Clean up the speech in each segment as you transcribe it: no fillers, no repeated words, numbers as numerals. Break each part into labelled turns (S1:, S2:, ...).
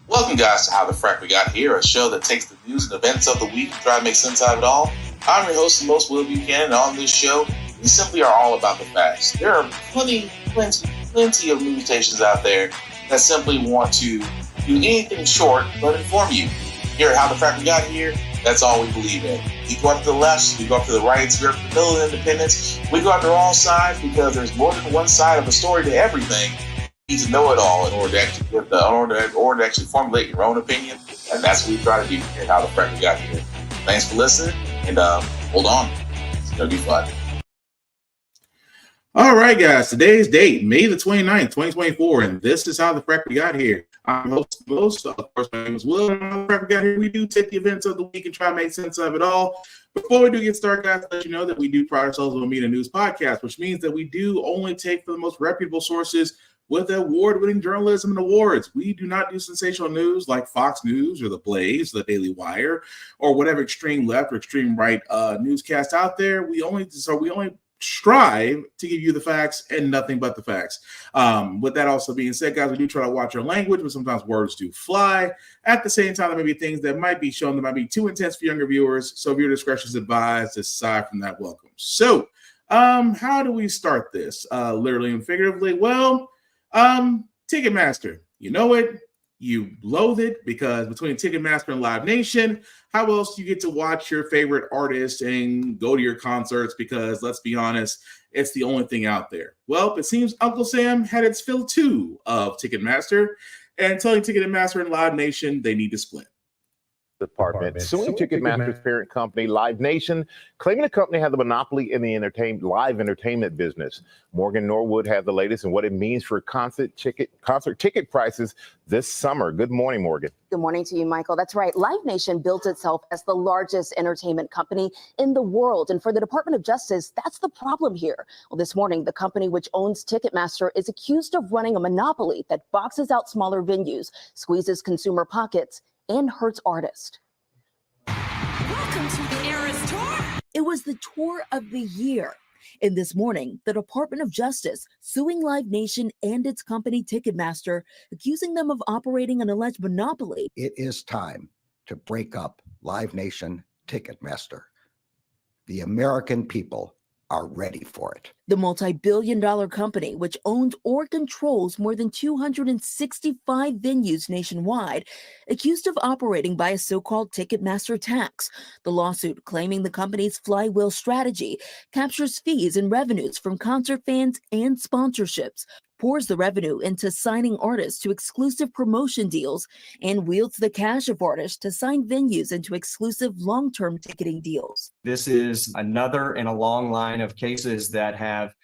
S1: Welcome, guys, to How the Frack We Got Here, a show that takes the news and events of the week and try to make sense out of it all. I'm your host, the most Will Buchanan, and on this show, we simply are all about the facts. There are plenty of news stations out there that simply want to do anything short but inform you. Here at How the Frack We Got Here, that's all we believe in. We go up to the left, we go up to the right, we go up to the middle of independence. We go up to all sides because there's more than one side of a story to everything. You need to know it all in order to actually to actually formulate your own opinion, and that's what we try to do here at How the Frack We Got Here. Thanks for listening, and hold on, it's gonna be fun.
S2: All right, guys. Today's date, May the 29th, 2024, and this is How the Frack We Got Here. I'm host, of course, my name is Will, and How the Frack We Got Here, we do take the events of the week and try to make sense of it all. Before we do get started, guys, let you know that we do pride ourselves on being a news podcast, which means that we do only take for the most reputable sources with award-winning journalism and awards. We do not do sensational news like Fox News or The Blaze, The Daily Wire, or whatever extreme left or extreme right newscast out there. We only strive to give you the facts and nothing but the facts. With that also being said, guys, we do try to watch our language, but sometimes words do fly. At the same time, there may be things that might be shown that might be too intense for younger viewers, so viewer discretion is advised. Aside from that, welcome. So, how do we start this? Literally and figuratively? Well, Ticketmaster, you know it, you loathe it, because between Ticketmaster and Live Nation, how else do you get to watch your favorite artists and go to your concerts? Because let's be honest, it's the only thing out there. Well, it seems Uncle Sam had its fill too of Ticketmaster, and telling Ticketmaster and Live Nation they need to split.
S3: Department suing Ticketmaster's parent company, Live Nation, claiming the company had the monopoly in the live entertainment business. Morgan Norwood had the latest and what it means for concert ticket prices this summer. Good morning, Morgan.
S4: Good morning to you, Michael. That's right. Live Nation built itself as the largest entertainment company in the world. And for the Department of Justice, that's the problem here. Well, this morning, the company which owns Ticketmaster is accused of running a monopoly that boxes out smaller venues, squeezes consumer pockets, and hurts artists.
S5: Welcome to the Eras Tour.
S6: It was the tour of the year. And this morning, the Department of Justice suing Live Nation and its company Ticketmaster, accusing them of operating an alleged monopoly.
S7: It is time to break up Live Nation, Ticketmaster. The American people are ready for it.
S6: The multi-billion-dollar company, which owns or controls more than 265 venues nationwide, accused of operating by a so-called Ticketmaster tax. The lawsuit, claiming the company's flywheel strategy, captures fees and revenues from concert fans and sponsorships, pours the revenue into signing artists to exclusive promotion deals, and wields the cash of artists to sign venues into exclusive long-term ticketing deals.
S8: This is another in a long line of cases that have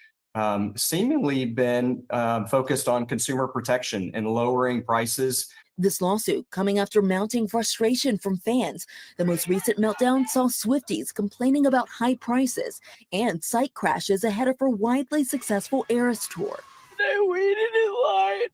S8: seemingly been focused on consumer protection and lowering prices.
S6: This lawsuit coming after mounting frustration from fans. The most recent meltdown saw Swifties complaining about high prices and site crashes ahead of her widely successful Eras tour.
S5: I waited in line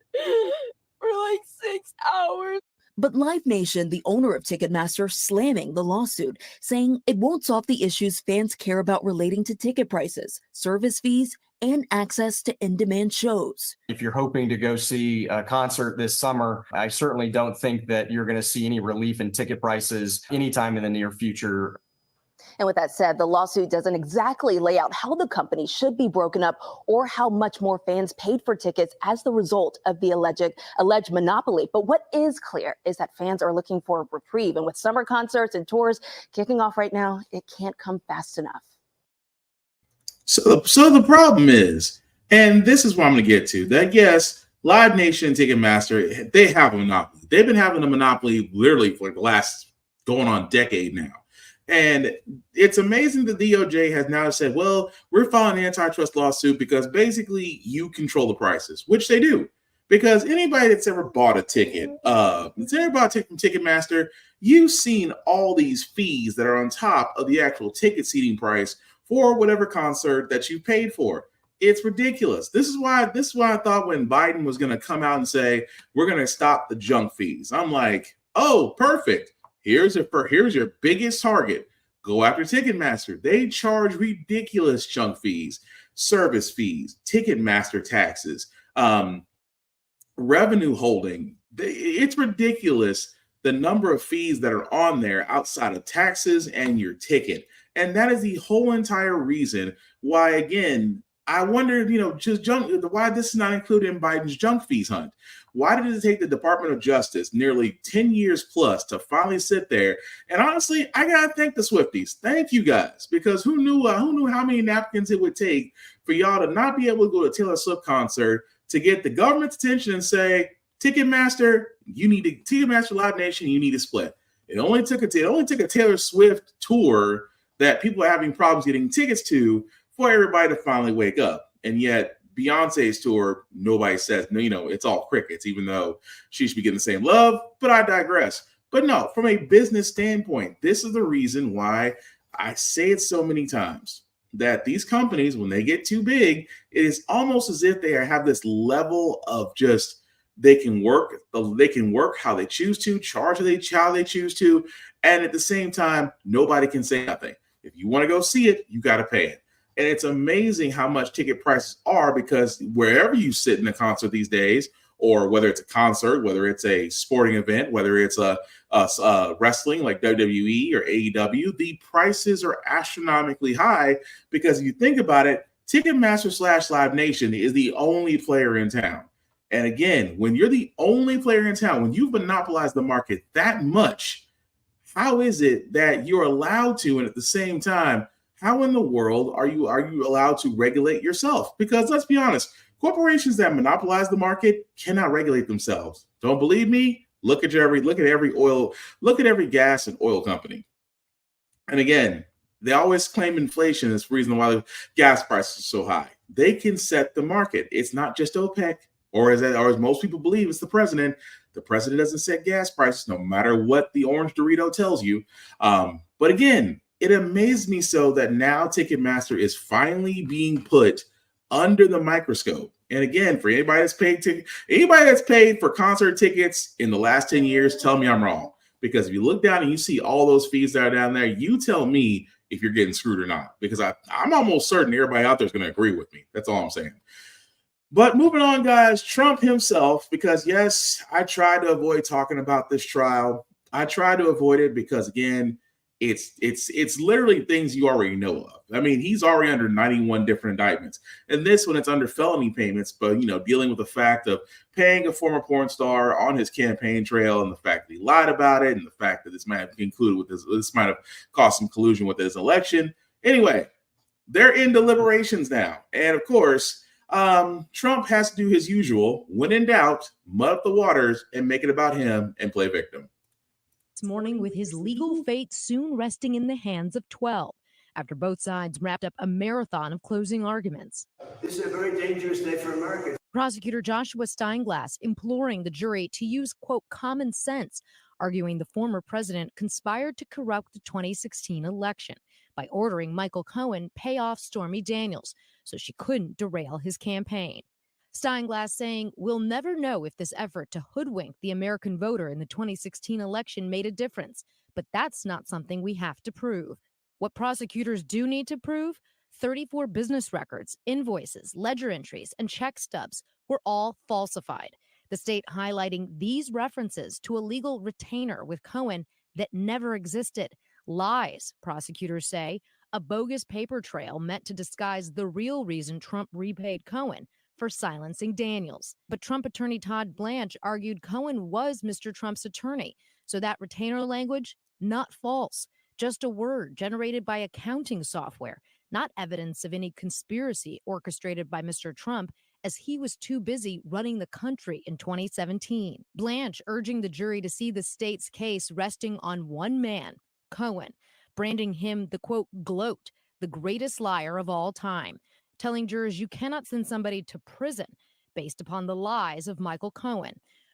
S5: for like 6 hours.
S6: But Live Nation, the owner of Ticketmaster, slamming the lawsuit, saying it won't solve the issues fans care about relating to ticket prices, service fees, and access to in-demand shows.
S8: If you're hoping to go see a concert this summer, I certainly don't think that you're going to see any relief in ticket prices anytime in the near future.
S4: And with that said, the lawsuit doesn't exactly lay out how the company should be broken up or how much more fans paid for tickets as the result of the alleged monopoly. But what is clear is that fans are looking for a reprieve. And with summer concerts and tours kicking off right now, it can't come fast enough.
S2: So the problem is, and this is what I'm going to get to, that yes, Live Nation and Ticketmaster, they have a monopoly. They've been having a monopoly literally for the last going on decade now. And it's amazing that the DOJ has now said, well, we're filing an antitrust lawsuit because basically you control the prices, which they do. Because anybody that's ever bought a ticket, from Ticketmaster, you've seen all these fees that are on top of the actual ticket seating price for whatever concert that you paid for. It's ridiculous. This is why I thought when Biden was going to come out and say, we're going to stop the junk fees. I'm like, oh, perfect. Here's your biggest target. Go after Ticketmaster. They charge ridiculous junk fees, service fees, Ticketmaster taxes, revenue holding. It's ridiculous the number of fees that are on there outside of taxes and your ticket. And that is the whole entire reason why, again, I wondered, just why this is not included in Biden's junk fees hunt. Why did it take the Department of Justice nearly 10 years plus to finally sit there? And honestly, I gotta thank the Swifties. Thank you guys, because who knew how many napkins it would take for y'all to not be able to go to a Taylor Swift concert to get the government's attention and say, Ticketmaster, Ticketmaster Live Nation, you need to split. It only took a Taylor Swift tour that people are having problems getting tickets to for everybody to finally wake up. And yet Beyonce's tour, nobody says, it's all crickets, even though she should be getting the same love, but I digress. But no, from a business standpoint, this is the reason why I say it so many times, that these companies, when they get too big, it is almost as if they have this level of just, they can work how they choose to, charge how they choose to, and at the same time, nobody can say nothing. If you want to go see it, you got to pay it. And it's amazing how much ticket prices are, because wherever you sit in a concert these days, or whether it's a concert, whether it's a sporting event, whether it's a wrestling like WWE or AEW, the prices are astronomically high, because if you think about it, Ticketmaster / Live Nation is the only player in town. And again, when you're the only player in town, when you've monopolized the market that much, how is it that you're allowed to, and at the same time, how in the world are you allowed to regulate yourself? Because let's be honest, corporations that monopolize the market cannot regulate themselves. Don't believe me? Look at every gas and oil company. And again, they always claim inflation is the reason why the gas prices are so high. They can set the market. It's not just OPEC, or as most people believe, it's the president. The president doesn't set gas prices, no matter what the orange Dorito tells you. But again, it amazed me so that now Ticketmaster is finally being put under the microscope. And again, for anybody that's paid for concert tickets in the last 10 years, tell me I'm wrong. Because if you look down and you see all those fees that are down there, you tell me if you're getting screwed or not. Because I'm almost certain everybody out there is going to agree with me. That's all I'm saying. But moving on, guys, Trump himself, because yes, I tried to avoid talking about this trial. I tried to avoid it because, again, it's literally things you already know of. I mean, he's already under 91 different indictments. And this one, it's under felony payments, but, dealing with the fact of paying a former porn star on his campaign trail, and the fact that he lied about it, and the fact that this might have concluded with this might have caused some collusion with his election. Anyway, they're in deliberations now. And of course, Trump has to do his usual, when in doubt, mud up the waters and make it about him and play victim.
S9: This morning, with his legal fate soon resting in the hands of 12, after both sides wrapped up a marathon of closing arguments.
S10: This is a very dangerous day for America.
S9: Prosecutor Joshua Steinglass imploring the jury to use, quote, common sense, arguing the former president conspired to corrupt the 2016 election by ordering Michael Cohen pay off Stormy Daniels so she couldn't derail his campaign. Steinglass saying, we'll never know if this effort to hoodwink the American voter in the 2016 election made a difference, but that's not something we have to prove. What prosecutors do need to prove? 34 business records, invoices, ledger entries, and check stubs were all falsified. The state highlighting these references to a legal retainer with Cohen that never existed. Lies, prosecutors say, a bogus paper trail meant to disguise the real reason Trump repaid Cohen for silencing Daniels. But Trump attorney Todd Blanche argued Cohen was Mr. Trump's attorney, so that retainer language, not false, just a word generated by accounting software, not evidence of any conspiracy orchestrated by Mr. Trump, as he was too busy running the country in 2017. Blanche urging the jury to see the state's case resting on one man, Cohen, branding him the, quote, gloat, the greatest liar of all time, telling jurors you cannot send somebody to prison based upon the lies of Michael Cohen,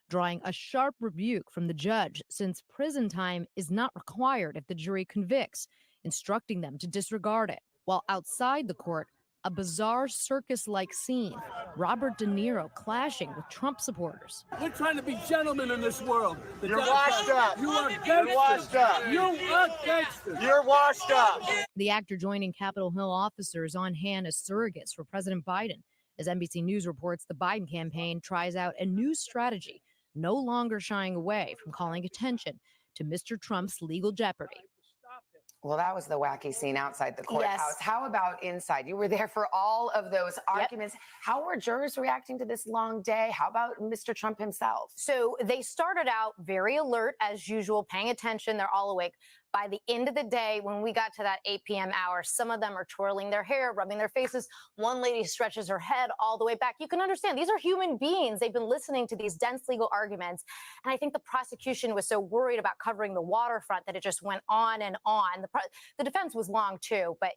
S9: drawing a sharp rebuke from the judge since prison time is not required if the jury convicts, instructing them to disregard it. While outside the court, a bizarre circus-like scene, Robert De Niro clashing with Trump supporters.
S10: We're trying to be gentlemen in this world.
S11: You're washed up.
S10: You are gangsters.
S11: You're washed up.
S10: You are gangsters.
S11: You're washed up.
S9: The actor joining Capitol Hill officers on hand as surrogates for President Biden. As NBC News reports, the Biden campaign tries out a new strategy, no longer shying away from calling attention to Mr. Trump's legal jeopardy.
S12: Well, that was the wacky scene outside the courthouse.
S4: Yes.
S12: How about inside? You were there for all of those arguments. How were jurors reacting to this long day? How about Mr. Trump himself?
S13: So they started out very alert, as usual, paying attention. They're all awake. By the end of the day, when we got to that 8 p.m. hour, some of them are twirling their hair, rubbing their faces. One lady stretches her head all the way back. You can understand these are human beings. They've been listening to these dense legal arguments. And I think the prosecution was so worried about covering the waterfront that it just went on and on. The defense was long, too, but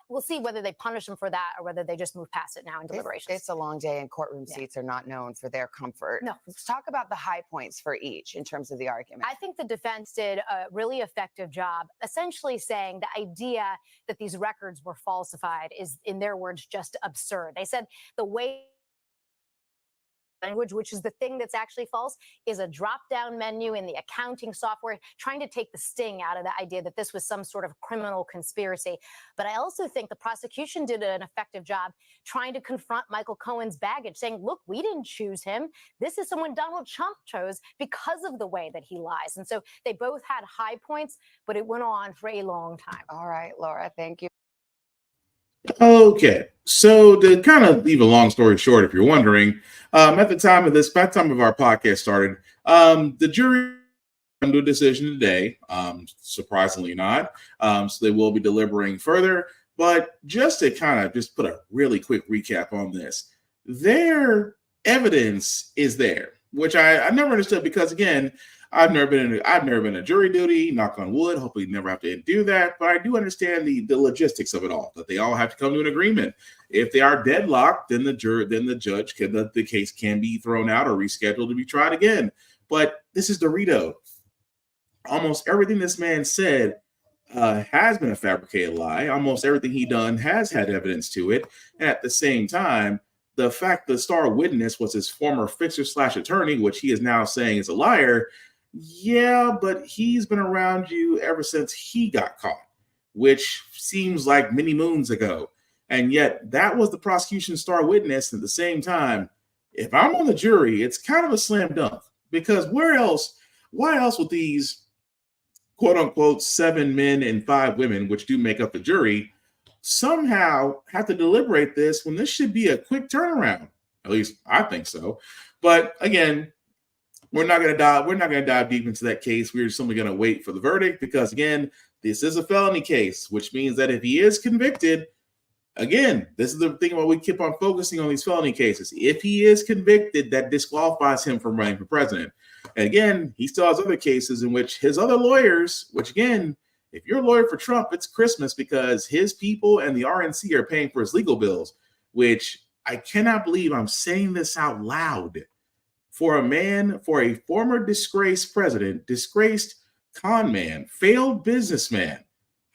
S13: we'll see whether they punish them for that or whether they just move past it now in deliberations.
S12: It's a long day, and courtroom seats are not known for their comfort.
S13: No.
S12: Let's talk about the high points for each in terms of the argument.
S13: I think the defense did a really effective job, essentially saying the idea that these records were falsified is, in their words, just absurd. They said the way language, which is the thing that's actually false, is a drop-down menu in the accounting software, trying to take the sting out of the idea that this was some sort of criminal conspiracy. But I also think the prosecution did an effective job trying to confront Michael Cohen's baggage, saying, look, we didn't choose him. This is someone Donald Trump chose because of the way that he lies. And so they both had high points, but it went on for a long time.
S12: All right, Laura, thank you.
S2: Okay, so to kind of leave a long story short, if you're wondering, at the time of our podcast started, the jury to a decision today. Surprisingly not. So they will be deliberating further. But just to kind of just put a really quick recap on this, their evidence is there, which I never understood because, again, I've never been a jury duty, knock on wood, hopefully never have to do that. But I do understand the logistics of it all, that they all have to come to an agreement. If they are deadlocked, then the case can be thrown out or rescheduled to be tried again. But this is Dorito. Almost everything this man said has been a fabricated lie. Almost everything he done has had evidence to it. And at the same time, the fact the star witness was his former fixer/attorney, which he is now saying is a liar. Yeah, but he's been around you ever since he got caught, which seems like many moons ago. And yet that was the prosecution's star witness. At the same time, if I'm on the jury, it's kind of a slam dunk, because why else would these quote unquote 7 men and 5 women, which do make up the jury, somehow have to deliberate this when this should be a quick turnaround? At least I think so. But again, we're not going to dive deep into that case. We're simply going to wait for the verdict because, again, this is a felony case, which means that if he is convicted, again, this is the thing about we keep on focusing on these felony cases. If he is convicted, that disqualifies him from running for president. And again, he still has other cases in which his other lawyers, which again, if you're a lawyer for Trump, it's Christmas because his people and the RNC are paying for his legal bills, which I cannot believe I'm saying this out loud. For a former disgraced president, disgraced con man, failed businessman,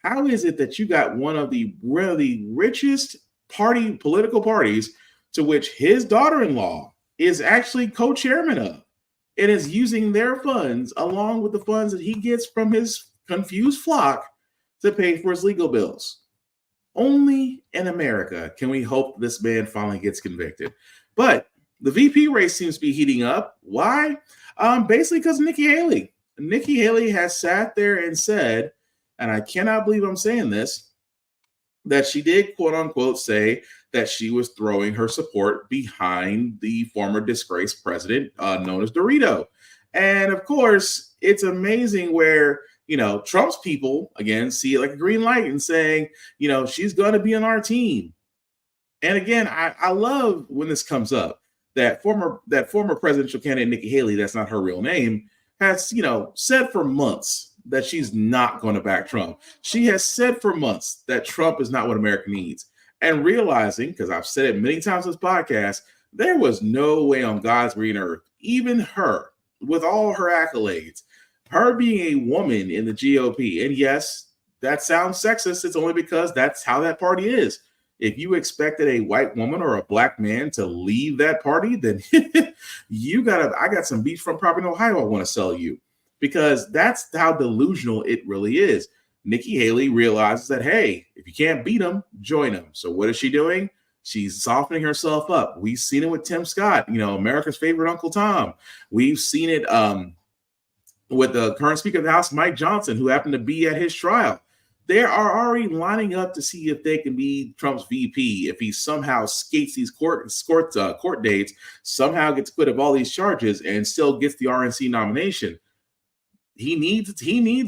S2: how is it that you got one of the really richest political parties to which his daughter-in-law is actually co-chairman of and is using their funds along with the funds that he gets from his confused flock to pay for his legal bills? Only in America can we hope this man finally gets convicted. But the VP race seems to be heating up. Why? Basically because of Nikki Haley. Nikki Haley has sat there and said, and I cannot believe I'm saying this, that she did, quote unquote, say that she was throwing her support behind the former disgraced president known as Dorito. And of course, it's amazing where, Trump's people, again, see it like a green light and saying, she's going to be on our team. And again, I love when this comes up. That former presidential candidate Nikki Haley, that's not her real name, has said for months that she's not going to back Trump. She has said for months that Trump is not what America needs. And realizing, because I've said it many times on this podcast, there was no way on God's green earth, even her, with all her accolades, her being a woman in the GOP. And yes, that sounds sexist. It's only because that's how that party is. If you expected a white woman or a black man to leave that party, then I got some beachfront property in Ohio I want to sell you, because that's how delusional it really is. Nikki Haley realizes that, hey, if you can't beat them, join them. So what is she doing? She's softening herself up. We've seen it with Tim Scott, America's favorite Uncle Tom. We've seen it with the current Speaker of the House, Mike Johnson, who happened to be at his trial. They are already lining up to see if they can be Trump's VP. If he somehow skates these court dates, somehow gets quit of all these charges, and still gets the RNC nomination, he needs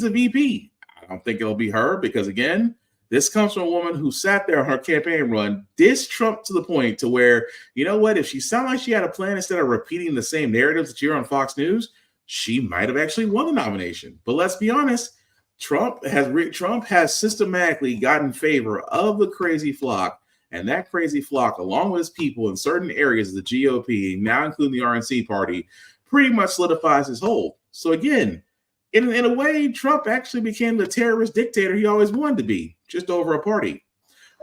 S2: a VP. I don't think it'll be her because, again, this comes from a woman who sat there on her campaign run, dissed Trump to the point to where, you know what, if she sounded like she had a plan instead of repeating the same narratives that you hear on Fox News, she might have actually won the nomination. But let's be honest, Trump has systematically gotten favor of the crazy flock, and that crazy flock, along with his people in certain areas of the GOP, now including the RNC party, pretty much solidifies his hold. So again, in a way, Trump actually became the terrorist dictator he always wanted to be, just over a party.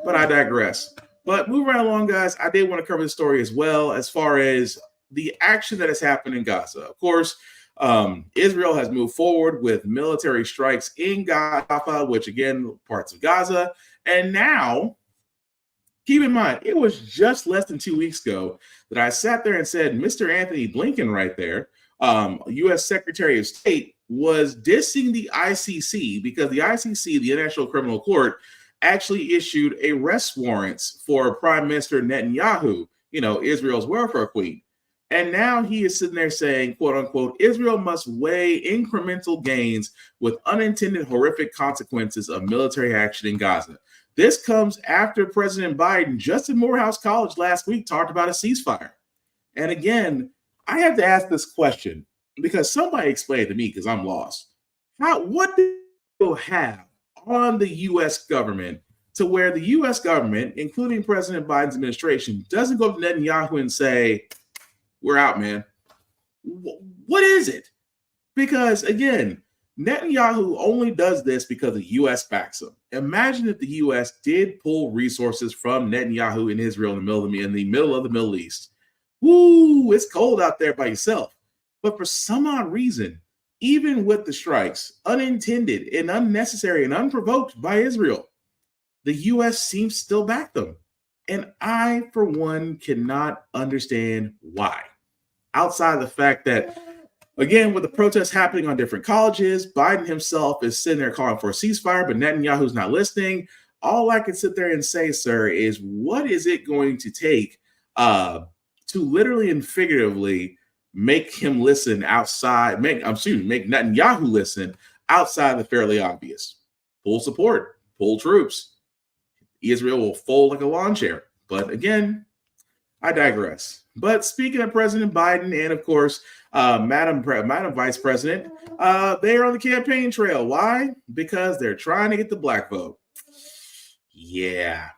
S2: But I digress. But moving right along, guys, I did want to cover the story as well as far as the action that has happened in Gaza. Of course, Israel has moved forward with military strikes in Gaza, which again, parts of Gaza. And now, keep in mind, it was just less than 2 weeks ago that I sat there and said, Mr. Anthony Blinken right there, U.S. Secretary of State, was dissing the ICC because the ICC, the International Criminal Court, actually issued arrest warrants for Prime Minister Netanyahu, Israel's welfare queen. And now he is sitting there saying, quote unquote, Israel must weigh incremental gains with unintended horrific consequences of military action in Gaza. This comes after President Biden, just at Morehouse College last week, talked about a ceasefire. And again, I have to ask this question because somebody explained it to me because I'm lost. What do you have on the U.S. government to where the U.S. government, including President Biden's administration, doesn't go to Netanyahu and say, we're out, man? What is it? Because again, Netanyahu only does this because the U.S. backs him. Imagine if the U.S. did pull resources from Netanyahu in Israel in the middle of the Middle East. Woo, it's cold out there by yourself. But for some odd reason, even with the strikes, unintended and unnecessary and unprovoked by Israel, the U.S. seems to still back them. And I, for one, cannot understand why. Outside of the fact that, again, with the protests happening on different colleges, Biden himself is sitting there calling for a ceasefire, but Netanyahu's not listening. All I can sit there and say, sir, is what is it going to take to literally and figuratively make him listen outside, make Netanyahu listen outside of the fairly obvious? Pull support, pull troops. Israel will fold like a lawn chair. But again, I digress. But speaking of President Biden and, of course, Madam Vice President, they're on the campaign trail. Why? Because they're trying to get the black vote. Yeah.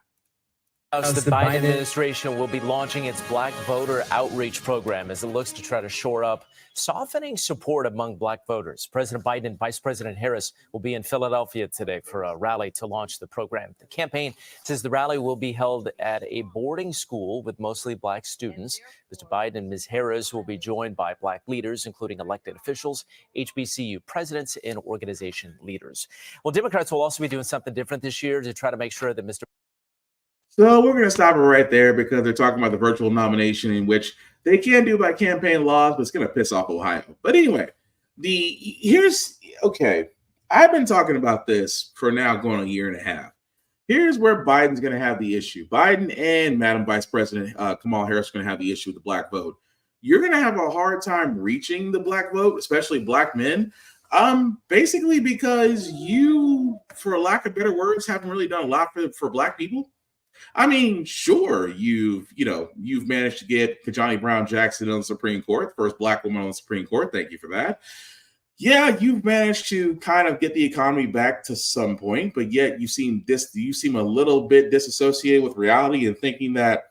S14: The Biden administration will be launching its black voter outreach program as it looks to try to shore up softening support among black voters. President Biden and Vice President Harris will be in Philadelphia today for a rally to launch the program. The campaign says the rally will be held at a boarding school with mostly black students. Mr. Biden and Ms. Harris will be joined by black leaders, including elected officials, HBCU presidents, and organization leaders. Well, Democrats will also be doing something different this year to try to make sure that Mr.
S2: So we're going to stop it right there because they're talking about the virtual nomination, in which they can do by campaign laws, but it's going to piss off Ohio. But anyway, I've been talking about this for now going on a year and a half. Here's where Biden's going to have the issue. Biden and Madam Vice President Kamala Harris are going to have the issue with the black vote. You're going to have a hard time reaching the black vote, especially black men, basically because you, for lack of better words, haven't really done a lot for black people. I mean, sure, you've managed to get Ketanji Brown Jackson on the Supreme Court, the first black woman on the Supreme Court. Thank you for that. Yeah, you've managed to kind of get the economy back to some point, but yet you seem a little bit disassociated with reality and thinking that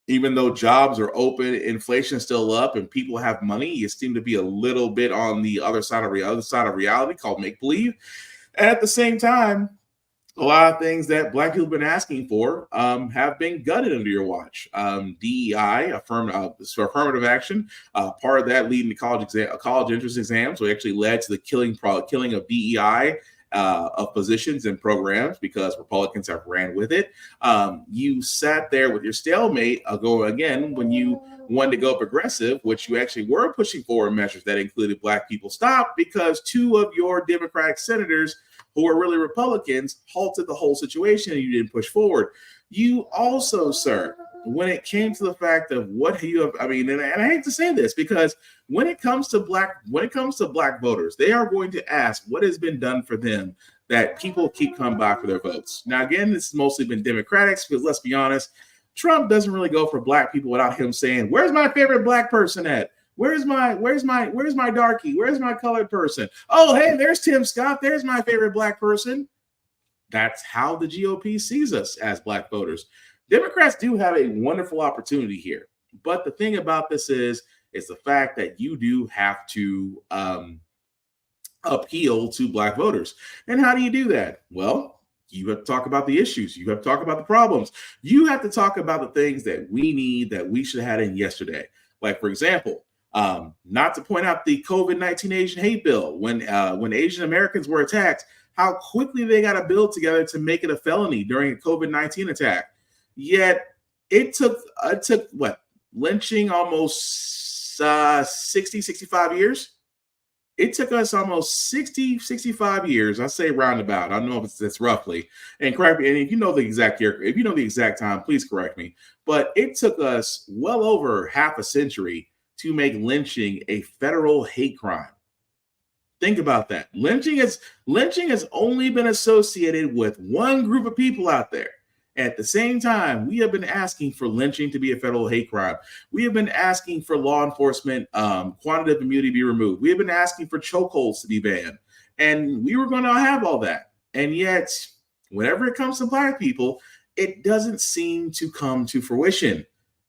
S2: even though jobs are open, inflation is still up, and people have money, you seem to be a little bit on the other side of reality called make-believe. And at the same time, a lot of things that black people have been asking for have been gutted under your watch. DEI, affirmative action, part of that leading to college entrance exams, so it actually led to the killing of DEI of positions and programs because Republicans have ran with it. You sat there with your stalemate when you wanted to go progressive, which you actually were pushing forward measures that included Black people stop, because two of your Democratic senators who are really Republicans halted the whole situation and you didn't push forward. You also, sir, when it came to the fact of what you have, and I hate to say this, because when it comes to black voters, they are going to ask what has been done for them that people keep coming by for their votes. Now, again, this has mostly been Democrats, because let's be honest, Trump doesn't really go for Black people without him saying, "Where's my favorite Black person at? Where's my darkie? Where's my colored person? Oh, hey, there's Tim Scott. There's my favorite Black person." That's how the GOP sees us as Black voters. Democrats do have a wonderful opportunity here. But the thing about this is the fact that you do have to appeal to Black voters. And how do you do that? Well, you have to talk about the issues. You have to talk about the problems. You have to talk about the things that we need, that we should have had in yesterday. Like, for example, not to point out the COVID-19 Asian hate bill, when Asian Americans were attacked, how quickly they got a bill together to make it a felony during a COVID-19 attack. Yet it took what, lynching almost 65 years? It took us almost 65 years. I say roundabout. I don't know if it's roughly. And correct me. And if you know the exact time, please correct me. But it took us well over half a century to make lynching a federal hate crime. Think about that. Lynching has only been associated with one group of people out there. At the same time, we have been asking for lynching to be a federal hate crime. We have been asking for law enforcement quantitative immunity be removed. We have been asking for chokeholds to be banned. And we were going to have all that. And yet, whenever it comes to Black people, it doesn't seem to come to fruition.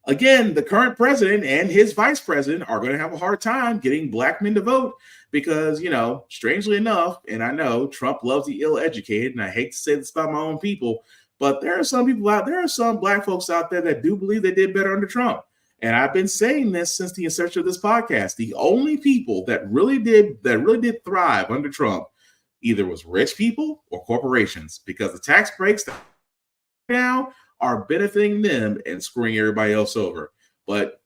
S2: Again, the current president and his vice president are going to have a hard time getting Black men to vote because, strangely enough, and I know Trump loves the ill-educated, and I hate to say this about my own people, but there are some Black folks out there that do believe they did better under Trump. And I've been saying this since the inception of this podcast. The only people that really did thrive under Trump either was rich people or corporations, because the tax breaks now are benefiting them and screwing everybody else over. But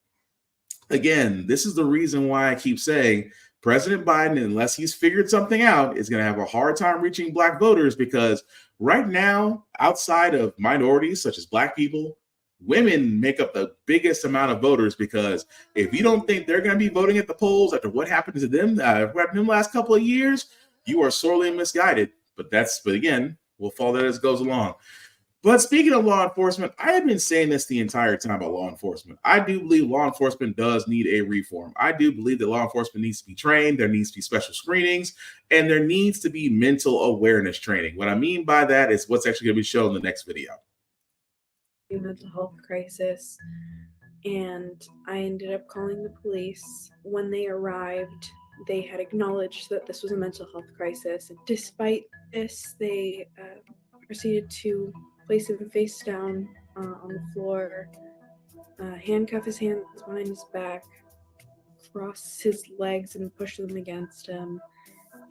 S2: again, this is the reason why I keep saying President Biden, unless he's figured something out, is going to have a hard time reaching Black voters, because right now, outside of minorities such as Black people, women make up the biggest amount of voters, because if you don't think they're going to be voting at the polls after what happened to them, last couple of years, you are sorely misguided. But again, we'll follow that as it goes along. But speaking of law enforcement, I have been saying this the entire time about law enforcement. I do believe law enforcement does need a reform. I do believe that law enforcement needs to be trained. There needs to be special screenings, and there needs to be mental awareness training. What I mean by that is what's actually going to be shown in the next video.
S15: Mental health crisis, and I ended up calling the police. When they arrived, they had acknowledged that this was a mental health crisis. Despite this, they proceeded to place him face down on the floor, handcuff his hands behind his back, cross his legs and push them against him,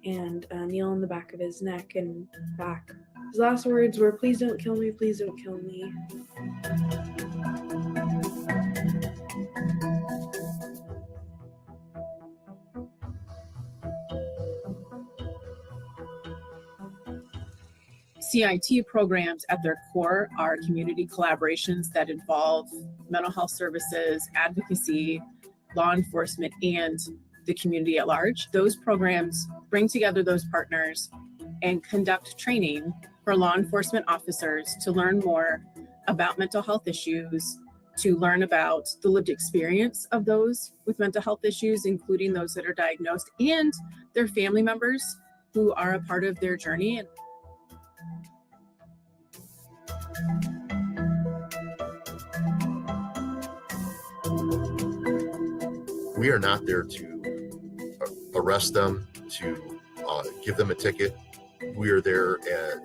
S15: and kneel on the back of his neck and back. His last words were, "Please don't kill me, please don't kill me."
S16: CIT programs at their core are community collaborations that involve mental health services, advocacy, law enforcement, and the community at large. Those programs bring together those partners and conduct training for law enforcement officers to learn more about mental health issues, to learn about the lived experience of those with mental health issues, including those that are diagnosed, and their family members who are a part of their journey.
S17: We are not there to arrest them, to give them a ticket. We are there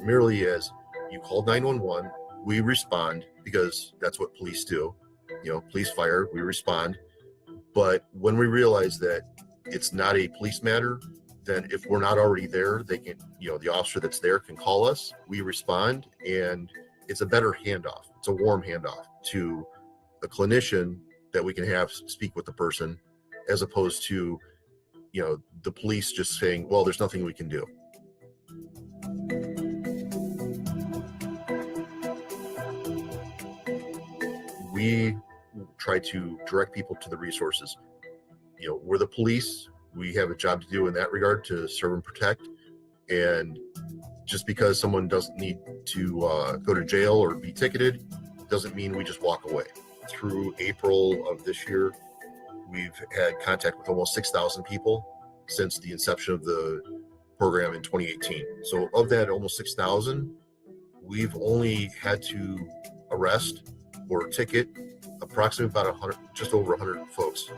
S17: merely as you call 911, we respond, because that's what police do. Police fire, we respond. But when we realize that it's not a police matter, then if we're not already there, they can, the officer that's there can call us. We respond, and it's a better handoff. It's a warm handoff to a clinician that we can have speak with the person, as opposed to, the police just saying, well, there's nothing we can do. We try to direct people to the resources. We're the police. We have a job to do in that regard, to serve and protect. And just because someone doesn't need to go to jail or be ticketed doesn't mean we just walk away. Through April of this year, we've had contact with almost 6,000 people since the inception of the program in 2018. So of that almost 6,000, we've only had to arrest or ticket approximately about 100, just over 100 folks.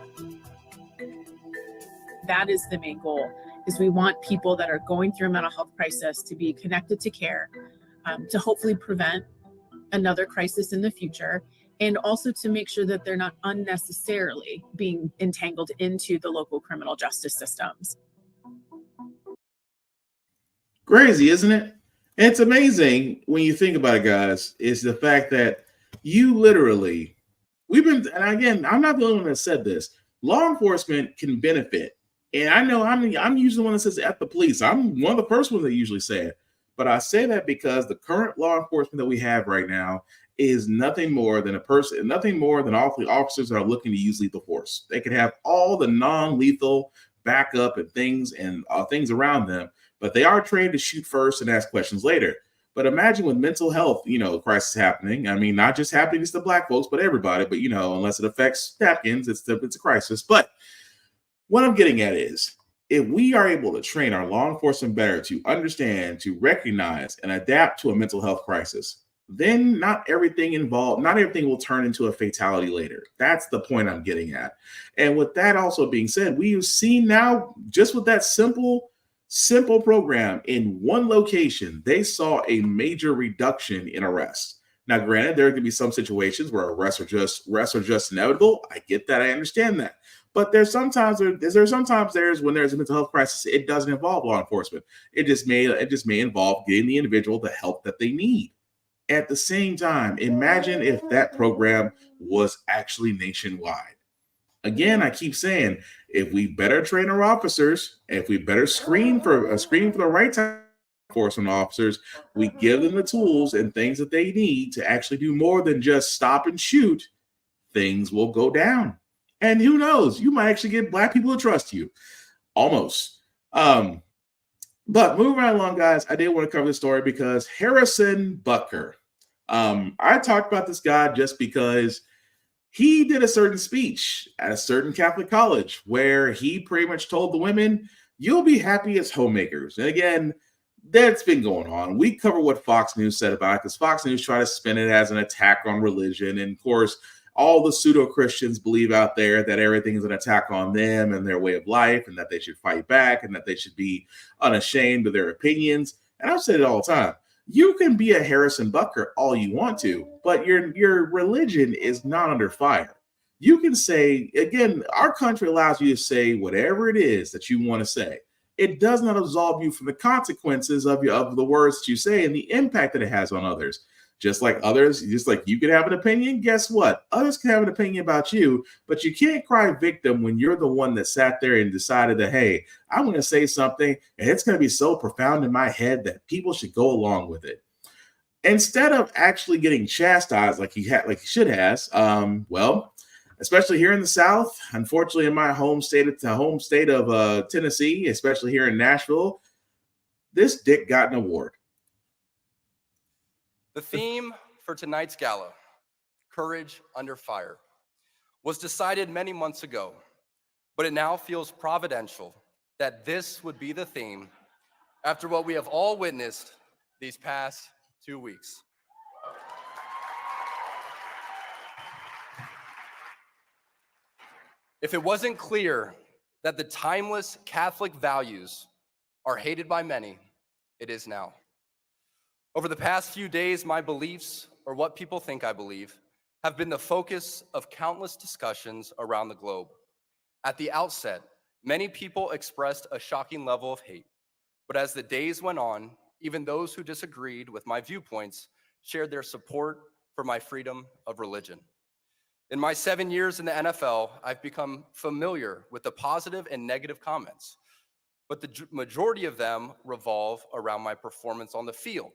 S16: That is the main goal, is we want people that are going through a mental health crisis to be connected to care, to hopefully prevent another crisis in the future, and also to make sure that they're not unnecessarily being entangled into the local criminal justice systems.
S2: Crazy, isn't it? And it's amazing when you think about it, guys, is the fact that you literally, and again, I'm not the only one that said this, law enforcement can benefit. And I know I'm usually the one that says at the police. I'm one of the first ones that usually say it. But I say that because the current law enforcement that we have right now is nothing more than all the officers that are looking to use lethal force. They can have all the non-lethal backup and things around them, but they are trained to shoot first and ask questions later. But imagine with mental health, crisis happening. I mean, not just happening to the Black folks, but everybody. But unless it affects Afghans, it's a crisis. But what I'm getting at is, if we are able to train our law enforcement better to understand, to recognize, and adapt to a mental health crisis, then not everything will turn into a fatality later. That's the point I'm getting at. And with that also being said, we have seen now, just with that simple program in one location, they saw a major reduction in arrests. Now, granted, there could be some situations where arrests are just inevitable. I get that. I understand that. But there's sometimes when there's a mental health crisis, it doesn't involve law enforcement. It just may involve getting the individual the help that they need. At the same time, imagine if that program was actually nationwide. Again, I keep saying, if we better train our officers, if we better screen for the right type of enforcement officers, we give them the tools and things that they need to actually do more than just stop and shoot, things will go down. And who knows, you might actually get Black people to trust you. Almost. But moving right along, guys, I did want to cover this story because Harrison Butker. I talked about this guy just because he did a certain speech at a certain Catholic college where he pretty much told the women, you'll be happy as homemakers. And again, that's been going on. We cover what Fox News said about it because Fox News tried to spin it as an attack on religion. And of course, all the pseudo-Christians believe out there that everything is an attack on them and their way of life, and that they should fight back, and that they should be unashamed of their opinions. And I've said it all the time. You can be a Harrison Butker all you want to, but your religion is not under fire. You can say, again, our country allows you to say whatever it is that you want to say. It does not absolve you from the consequences of the words that you say and the impact that it has on others. Just like you could have an opinion, guess what? Others can have an opinion about you, but you can't cry victim when you're the one that sat there and decided that, hey, I'm going to say something and it's going to be so profound in my head that people should go along with it. Instead of actually getting chastised like he should has, especially here in the South, unfortunately in my home state of Tennessee, especially here in Nashville, this dick got an award.
S18: The theme for tonight's gala, Courage Under Fire, was decided many months ago, but it now feels providential that this would be the theme after what we have all witnessed these past 2 weeks. If it wasn't clear that the timeless Catholic values are hated by many, it is now. Over the past few days, my beliefs, or what people think I believe, have been the focus of countless discussions around the globe. At the outset, Many people expressed a shocking level of hate, but as the days went on, even those who disagreed with my viewpoints shared their support for my freedom of religion. In my 7 years in the NFL, I've become familiar with the positive and negative comments, but the majority of them revolve around my performance on the field.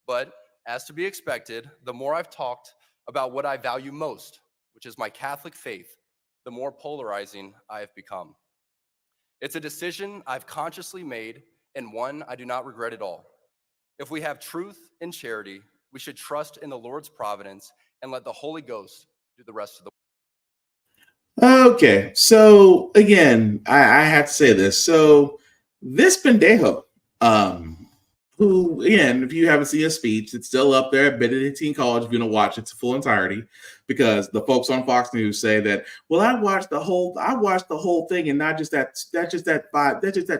S18: But as to be expected, the more I've talked about what I value most, which is my Catholic faith, the more polarizing I have become. It's a decision I've consciously made and one I do not regret at all. If we have truth and charity, we should trust in the Lord's providence and let the Holy Ghost do the rest of the work.
S2: Okay, so again, I have to say this. So this pendejo, who, again, if you haven't seen his speech, it's still up there at Benedictine College if you're gonna watch it to full entirety, because the folks on Fox News say that, well, I watched the whole thing and not just that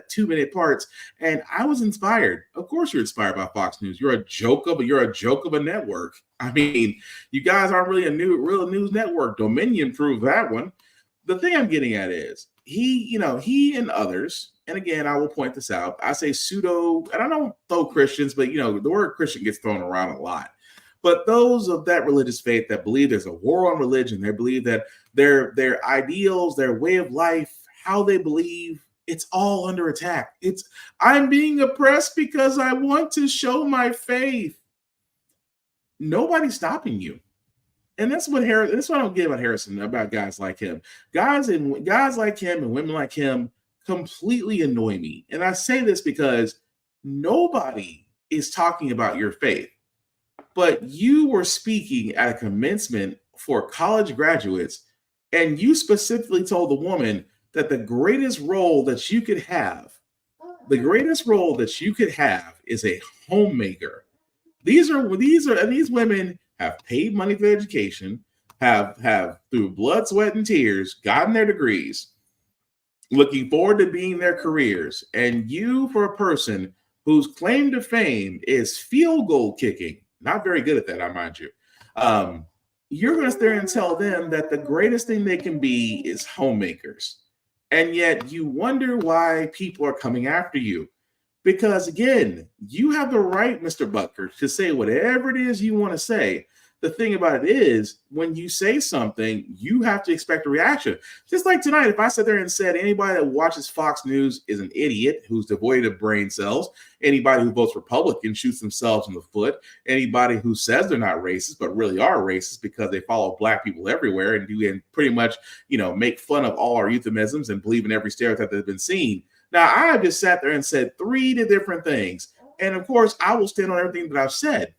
S2: 2-minute parts, and I was inspired. Of course you're inspired by Fox News. You're a joke of a network. I mean, you guys aren't really real news network. Dominion proved that one. The thing I'm getting at is he and others, and again, I will point this out. I say pseudo, and I don't throw Christians, but the word Christian gets thrown around a lot. But those of that religious faith that believe there's a war on religion, they believe that their ideals, their way of life, how they believe, it's all under attack. I'm being oppressed because I want to show my faith. Nobody's stopping you. And that's what I don't get about Harrison, about guys like him. Guys like him and women like him completely annoy me. And I say this because nobody is talking about your faith. But you were speaking at a commencement for college graduates, and you specifically told the woman that the greatest role that you could have is a homemaker. These women have paid money for education, have through blood, sweat, and tears gotten their degrees, looking forward to being their careers. And you, for a person whose claim to fame is field goal kicking, not very good at that, I mind you, you're going to stand and tell them that the greatest thing they can be is homemakers. And yet you wonder why people are coming after you. Because again, you have the right, Mr. Butker, to say whatever it is you want to say. The thing about it is, when you say something, you have to expect a reaction. Just like tonight, if I sat there and said anybody that watches Fox News is an idiot who's devoid of brain cells, anybody who votes Republican shoots themselves in the foot, anybody who says they're not racist but really are racist because they follow black people everywhere and pretty much make fun of all our euphemisms and believe in every stereotype that's been seen. Now, I just sat there and said 3 different things. And of course, I will stand on everything that I've said.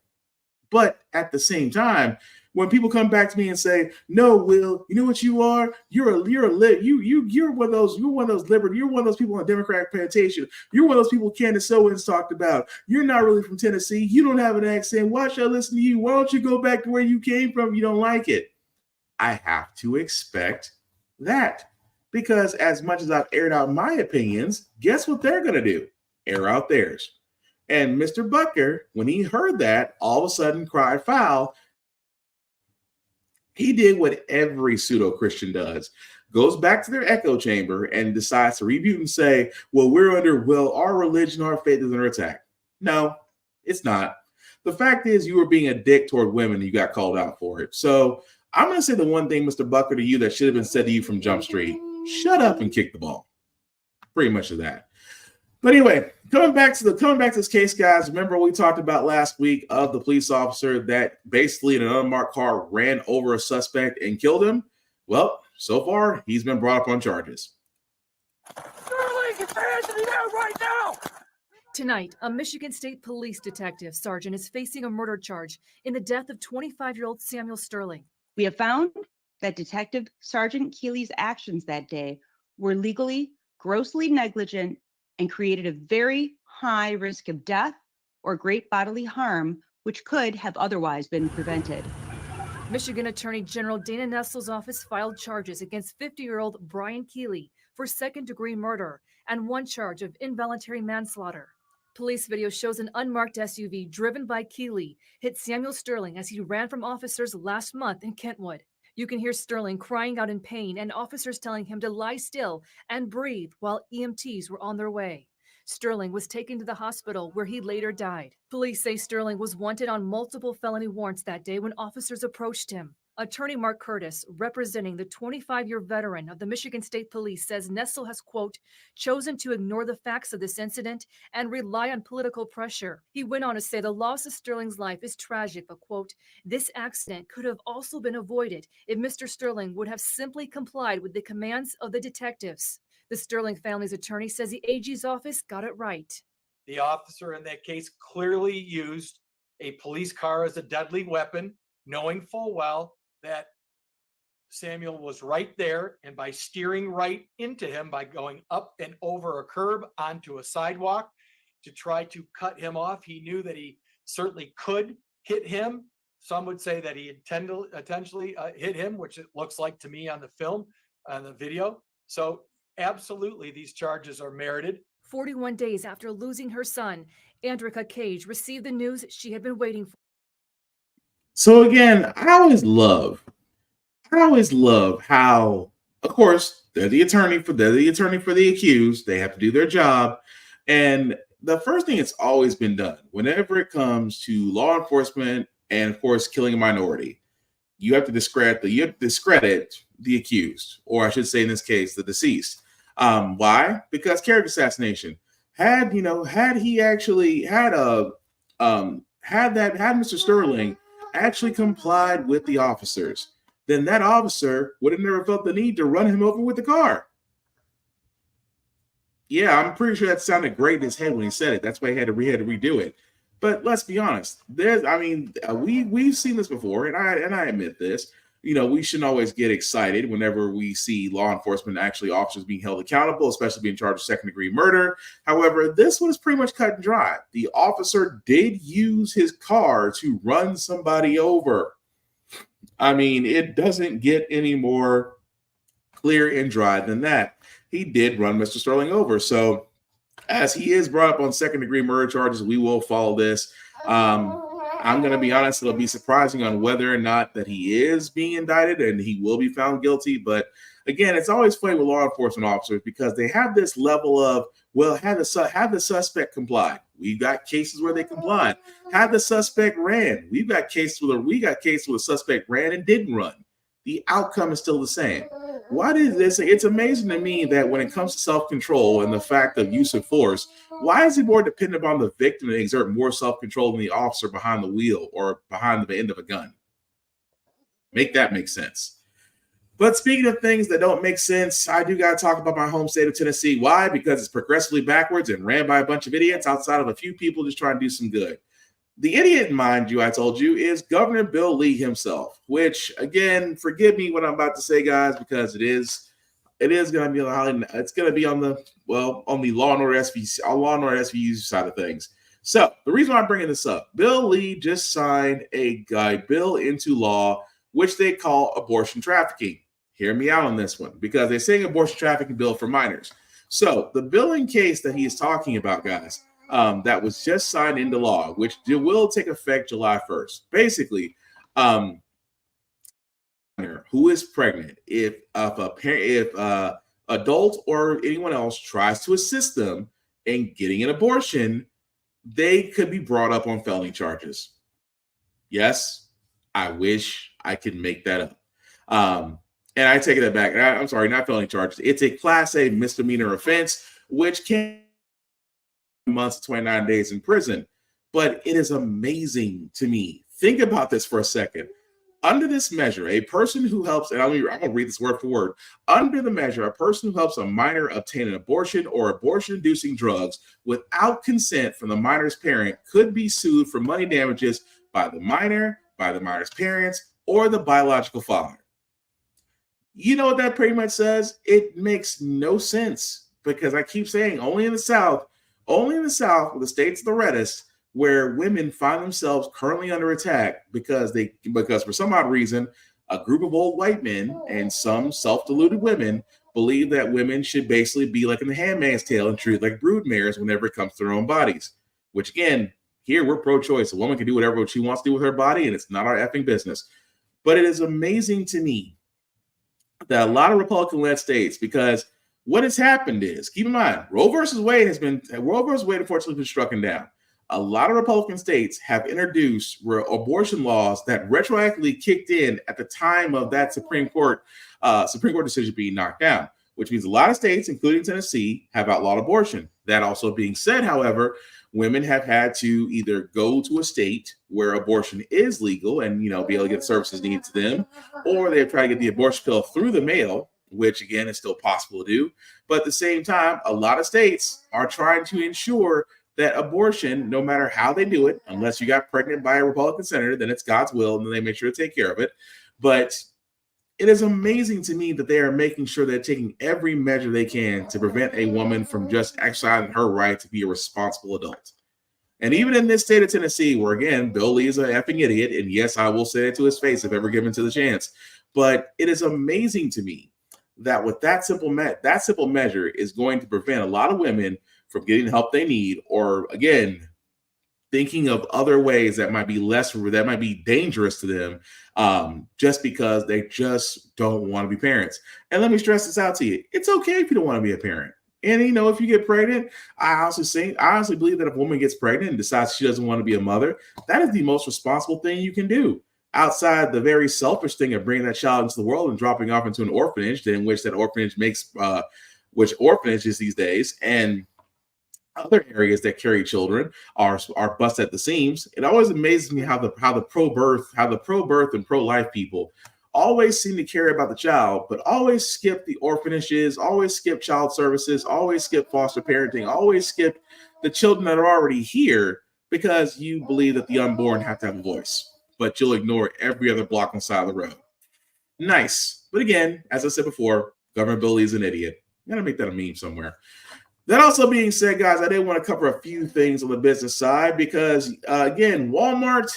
S2: But at the same time, when people come back to me and say, "No, Will, you know what you are? You're one of those liberal. You're one of those people on Democratic plantation. You're one of those people Candace Owens talked about. You're not really from Tennessee. You don't have an accent. Why should I listen to you? Why don't you go back to where you came from? You don't like it." I have to expect that. Because as much as I've aired out my opinions, guess what they're going to do? Air out theirs. And Mr. Butker, when he heard that, all of a sudden cried foul. He did what every pseudo-Christian does. Goes back to their echo chamber and decides to rebut and say, our religion, our faith is under attack. No, it's not. The fact is you were being a dick toward women and you got called out for it. So I'm going to say the one thing, Mr. Butker, to you that should have been said to you from Jump Street. Shut up and kick the ball. Pretty much of that. But anyway, coming back to this case, guys, remember we talked about last week of the police officer that basically in an unmarked car ran over a suspect and killed him? Well, so far, he's been brought up on charges.
S10: Sterling, get your hands in the air right now!
S19: Tonight, a Michigan State Police detective sergeant is facing a murder charge in the death of 25-year-old Samuel Sterling.
S20: We have found that Detective Sergeant Keeley's actions that day were legally, grossly negligent, and created a very high risk of death or great bodily harm, which could have otherwise been prevented.
S19: Michigan Attorney General Dana Nestle's office filed charges against 50-year-old Brian Keeley for second-degree murder and 1 charge of involuntary manslaughter. Police video shows an unmarked SUV driven by Keeley hit Samuel Sterling as he ran from officers last month in Kentwood. You can hear Sterling crying out in pain and officers telling him to lie still and breathe while EMTs were on their way. Sterling was taken to the hospital where he later died. Police say Sterling was wanted on multiple felony warrants that day when officers approached him. Attorney Mark Curtis, representing the 25-year veteran of the Michigan State Police, says Nessel has, quote, chosen to ignore the facts of this incident and rely on political pressure. He went on to say the loss of Sterling's life is tragic, but, quote, this accident could have also been avoided if Mr. Sterling would have simply complied with the commands of the detectives. The Sterling family's attorney says the AG's office got it right.
S10: The officer in that case clearly used a police car as a deadly weapon, knowing full well that Samuel was right there, and by steering right into him, by going up and over a curb onto a sidewalk to try to cut him off, he knew that he certainly could hit him. Some would say that he intentionally hit him, which it looks like to me on the film, on the video. So absolutely, these charges are merited.
S19: 41 days after losing her son, Andrika Cage received the news she had been waiting for.
S2: So again, I always love how, of course, they're the attorney for the accused. They have to do their job. And the first thing that's always been done whenever it comes to law enforcement and, of course, killing a minority, you have to discredit the accused, or I should say in this case, the deceased. Why? Because character assassination. Had Mr. Sterling actually complied with the officers, then that officer would have never felt the need to run him over with the car. Yeah, I'm pretty sure that sounded great in his head when he said it. That's why he had to redo it. But let's be honest. We've seen this before, and I admit this. We shouldn't always get excited whenever we see law enforcement, actually officers being held accountable, especially being charged with second-degree murder. However, this one is pretty much cut and dry. The officer did use his car to run somebody over. It doesn't get any more clear and dry than that. He did run Mr. Sterling over. So as he is brought up on second-degree murder charges, we will follow this. I'm going to be honest, it'll be surprising on whether or not that he is being indicted and he will be found guilty. But again, it's always funny with law enforcement officers because they have this level of, well, have the suspect complied. We've got cases where they complied. Have the suspect ran. We've got cases where the suspect ran and didn't run. The outcome is still the same. Why is this? It's amazing to me that when it comes to self-control and the fact of use of force, why is it more dependent upon the victim to exert more self-control than the officer behind the wheel or behind the end of a gun? Make that make sense. But speaking of things that don't make sense, I do got to talk about my home state of Tennessee. Why? Because it's progressively backwards and ran by a bunch of idiots outside of a few people just trying to do some good. The idiot, mind you, I told you, is Governor Bill Lee himself, which, again, forgive me what I'm about to say, guys, because it is going to be on the Law and Order SVU side of things. So the reason why I'm bringing this up, Bill Lee just signed a bill into law, which they call abortion trafficking. Hear me out on this one, because they're saying abortion trafficking bill for minors. So the billing case that he is talking about, guys, that was just signed into law, which will take effect July 1st. Basically, who is pregnant, if adult or anyone else tries to assist them in getting an abortion, they could be brought up on felony charges. Yes, I wish I could make that up. And I take it back. I'm sorry, not felony charges. It's a Class A misdemeanor offense, which can months to 29 days in prison. But it is amazing to me. Think about this for a second. Under this measure, a person who helps, and I'm going to read this word for word. Under the measure, a person who helps a minor obtain an abortion or abortion-inducing drugs without consent from the minor's parent could be sued for money damages by the minor, by the minor's parents, or the biological father. You know what that pretty much says? It makes no sense, because I keep saying only in the South, where the state's the reddest, where women find themselves currently under attack because for some odd reason, a group of old white men and some self-deluded women believe that women should basically be like in The Handmaid's Tale and treated like broodmares whenever it comes to their own bodies. Which again, here we're pro-choice. A woman can do whatever she wants to do with her body, and it's not our effing business. But it is amazing to me that a lot of Republican-led states, because what has happened is, keep in mind, Roe versus Wade unfortunately been struck down. A lot of Republican states have introduced abortion laws that retroactively kicked in at the time of that Supreme Court decision being knocked down, which means a lot of states, including Tennessee, have outlawed abortion. That also being said, however, women have had to either go to a state where abortion is legal and, be able to get services needed to them, or they've tried to get the abortion pill through the mail, which again is still possible to do. But at the same time, a lot of states are trying to ensure that abortion, no matter how they do it, unless you got pregnant by a Republican senator, then it's God's will, and then they make sure to take care of it. But it is amazing to me that they are making sure they're taking every measure they can to prevent a woman from just exercising her right to be a responsible adult. And even in this state of Tennessee, where again, Bill Lee is an effing idiot, and yes, I will say it to his face if ever given to the chance. But it is amazing to me that with that simple measure is going to prevent a lot of women from getting the help they need, or again, thinking of other ways that might be dangerous to them, just because they just don't want to be parents. And let me stress this out to you: it's okay if you don't want to be a parent. And if you get pregnant, I honestly believe that if a woman gets pregnant and decides she doesn't want to be a mother, that is the most responsible thing you can do, outside the very selfish thing of bringing that child into the world and dropping off into an orphanage, in which that orphanage makes, which orphanages these days and other areas that carry children are busted at the seams. It always amazes me how the pro-birth and pro-life people always seem to care about the child, but always skip the orphanages, always skip child services, always skip foster parenting, always skip the children that are already here, because you believe that the unborn have to have a voice, but you'll ignore every other block on the side of the road. Nice. But again, as I said before, Governor Bill Lee is an idiot. I'm going to make that a meme somewhere. That also being said, guys, I did want to cover a few things on the business side because, again, Walmart,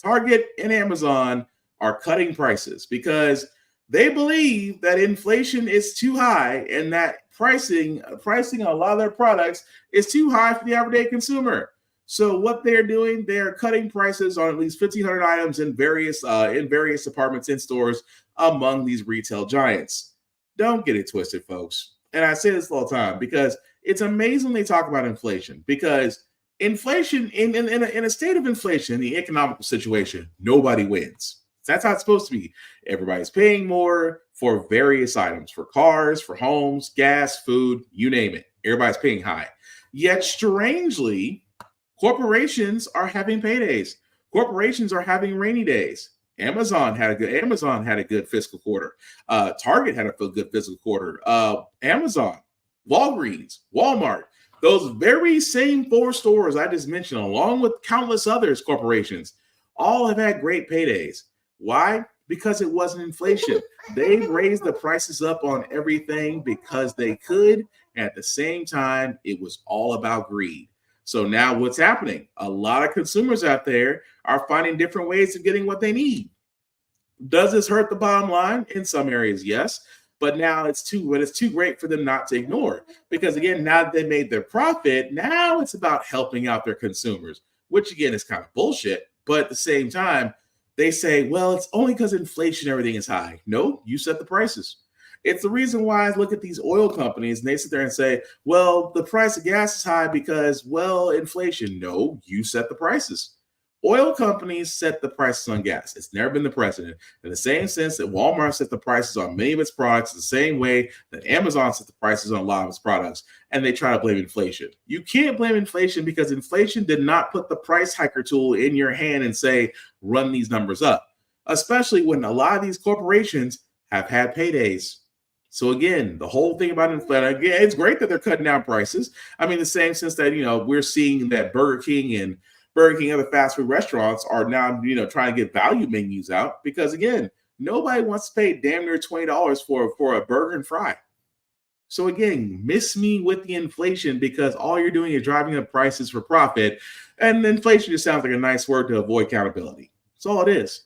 S2: Target, and Amazon are cutting prices because they believe that inflation is too high and that pricing on a lot of their products is too high for the everyday consumer. So what they're doing, they're cutting prices on at least 1,500 items in various departments and stores among these retail giants. Don't get it twisted, folks. And I say this all the time because it's amazing they talk about inflation, because inflation in a state of inflation, in the economical situation, nobody wins. That's how it's supposed to be. Everybody's paying more for various items, for cars, for homes, gas, food, you name it. Everybody's paying high. Yet strangely, corporations are having paydays. Corporations are having rainy days. Amazon had a good fiscal quarter. Target had a good fiscal quarter. Amazon, Walgreens, Walmart, those very same 4 stores I just mentioned, along with countless other corporations, all have had great paydays. Why? Because it wasn't inflation. They raised the prices up on everything because they could. And at the same time, it was all about greed. So now what's happening? A lot of consumers out there are finding different ways of getting what they need. Does this hurt the bottom line? In some areas, yes. But now it's too great for them not to ignore. Because again, now that they made their profit, now it's about helping out their consumers, which again is kind of bullshit. But at the same time, they say, well, it's only because inflation, everything is high. No, you set the prices. It's the reason why I look at these oil companies and they sit there and say, well, the price of gas is high because, well, inflation. No, you set the prices. Oil companies set the prices on gas. It's never been the president. In the same sense that Walmart set the prices on many of its products, the same way that Amazon set the prices on a lot of its products, and they try to blame inflation. You can't blame inflation because inflation did not put the price hiker tool in your hand and say, run these numbers up, especially when a lot of these corporations have had paydays. So again, the whole thing about inflation, again, it's great that they're cutting down prices. I mean, the same sense that, we're seeing that Burger King and other fast food restaurants are now, trying to get value menus out because, again, nobody wants to pay damn near $20 for a burger and fry. So again, miss me with the inflation because all you're doing is driving up prices for profit. And inflation just sounds like a nice word to avoid accountability. That's all it is.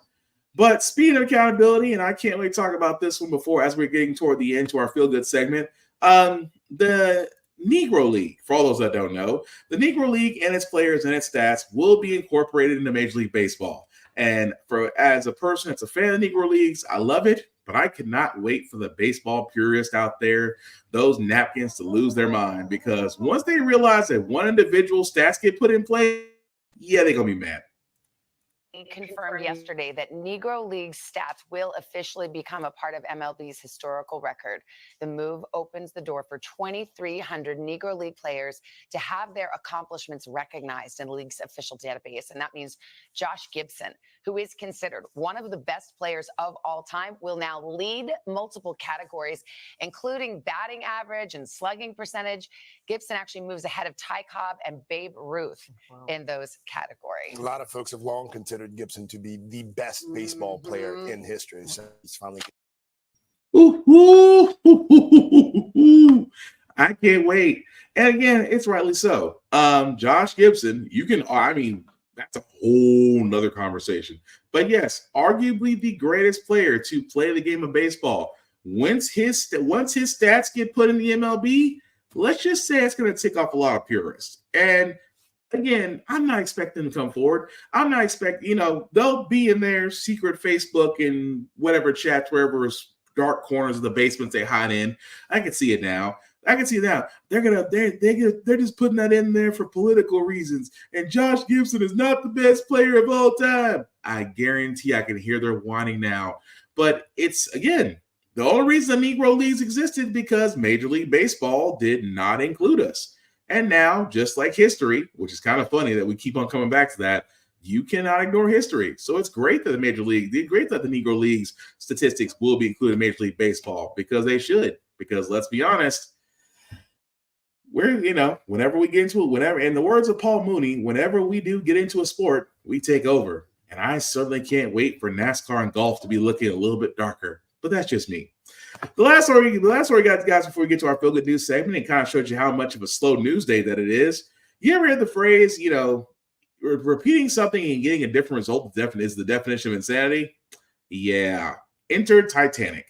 S2: But speaking of accountability, and I can't really talk about this one before as we're getting toward the end to our feel good segment, the Negro League, for all those that don't know, the Negro League and its players and its stats will be incorporated into Major League Baseball. And as a person that's a fan of the Negro Leagues, I love it, but I cannot wait for the baseball purists out there, those napkins, to lose their mind, because once they realize that one individual stats get put in play, yeah, they're going to be mad.
S12: Confirmed yesterday that Negro League stats will officially become a part of MLB's historical record. The move opens the door for 2,300 Negro League players to have their accomplishments recognized in the league's official database. And that means Josh Gibson, who is considered one of the best players of all time, will now lead multiple categories, including batting average and slugging percentage. Gibson actually moves ahead of Ty Cobb and Babe Ruth in those categories.
S21: A lot of folks have long considered Gibson to be the best baseball player in history. So he's finally.
S2: I can't wait. And again, it's rightly so. Josh Gibson, that's a whole nother conversation. But yes, arguably the greatest player to play the game of baseball. Once his stats get put in the MLB, let's just say it's going to tick off a lot of purists. And again, I'm not expecting them to come forward. I'm not expecting, they'll be in their secret Facebook and whatever chats, wherever dark corners of the basements they hide in. I can see it now. They're just putting that in there for political reasons. And Josh Gibson is not the best player of all time. I guarantee I can hear their whining now. But it's, again, the only reason the Negro Leagues existed because Major League Baseball did not include us. And now, just like history, which is kind of funny that we keep on coming back to that, you cannot ignore history. So it's great that the Negro Leagues statistics will be included in Major League Baseball, because they should. Because let's be honest, whenever we get into it, in the words of Paul Mooney, whenever we do get into a sport, we take over. And I certainly can't wait for NASCAR and golf to be looking a little bit darker. But that's just me. The last story we got, guys, before we get to our Feel Good News segment, it kind of showed you how much of a slow news day that it is. You ever heard the phrase, repeating something and getting a different result is the definition of insanity? Yeah. Enter Titanic.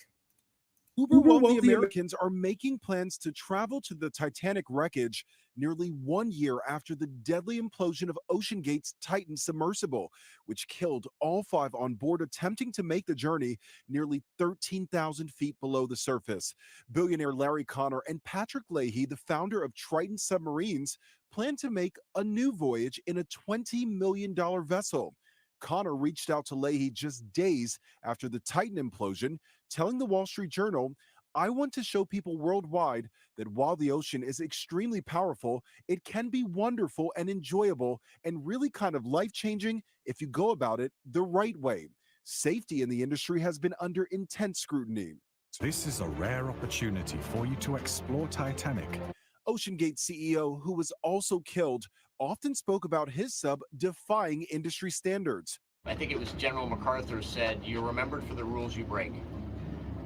S22: Uber wealthy Americans are making plans to travel to the Titanic wreckage nearly 1 year after the deadly implosion of OceanGate's Titan submersible, which killed all 5 on board attempting to make the journey nearly 13,000 feet below the surface. Billionaire Larry Connor and Patrick Leahy, the founder of Triton Submarines, plan to make a new voyage in a $20 million vessel. Connor reached out to Leahy just days after the Titan implosion, telling the Wall Street Journal, "I want to show people worldwide that while the ocean is extremely powerful, it can be wonderful and enjoyable and really kind of life-changing if you go about it the right way. Safety in the industry has been under intense scrutiny."
S23: This is a rare opportunity for you to explore Titanic.
S22: OceanGate CEO, who was also killed, often spoke about his sub defying industry standards.
S24: I think it was General MacArthur said, "You're remembered for the rules you break."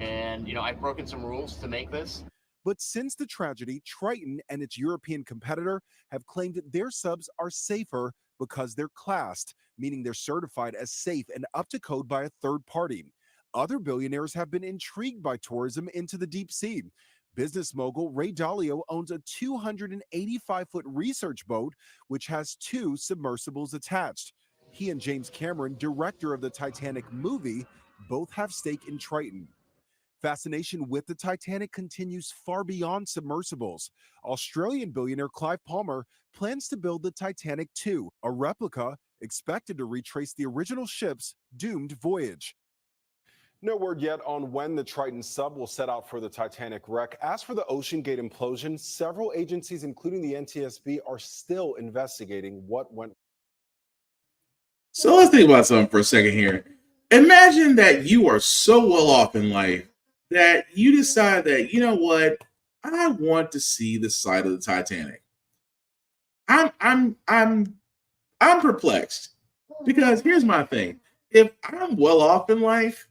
S24: And, I've broken some rules to make this.
S22: But since the tragedy, Triton and its European competitor have claimed that their subs are safer because they're classed, meaning they're certified as safe and up to code by a third party. Other billionaires have been intrigued by tourism into the deep sea. Business mogul Ray Dalio owns a 285-foot research boat, which has 2 submersibles attached. He and James Cameron, director of the Titanic movie, both have stake in Triton. Fascination with the Titanic continues far beyond submersibles. Australian billionaire Clive Palmer plans to build the Titanic 2, a replica expected to retrace the original ship's doomed voyage.
S25: No word yet on when the Triton sub will set out for the Titanic wreck. As for the OceanGate implosion, several agencies, including the NTSB, are still investigating what went.
S2: So let's think about something for a second here. Imagine that you are so well off in life that you decide that, you know what, I want to see the side of the Titanic. I'm perplexed, because here's my thing. If I'm well off in life,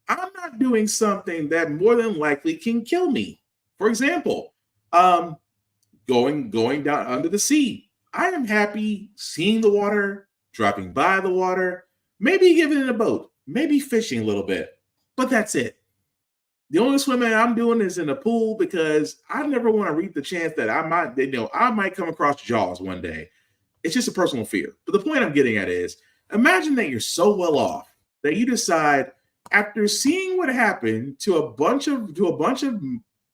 S2: I'm not doing something that more than likely can kill me. For example, going down under the sea. I am happy seeing the water, dropping by the water, maybe getting in a boat, maybe fishing a little bit, but that's it. The only swimming I'm doing is in a pool, because I never want to reap the chance that I might come across Jaws one day. It's just a personal fear. But the point I'm getting at is, Imagine that you're so well off that you decide, after seeing what happened to a bunch of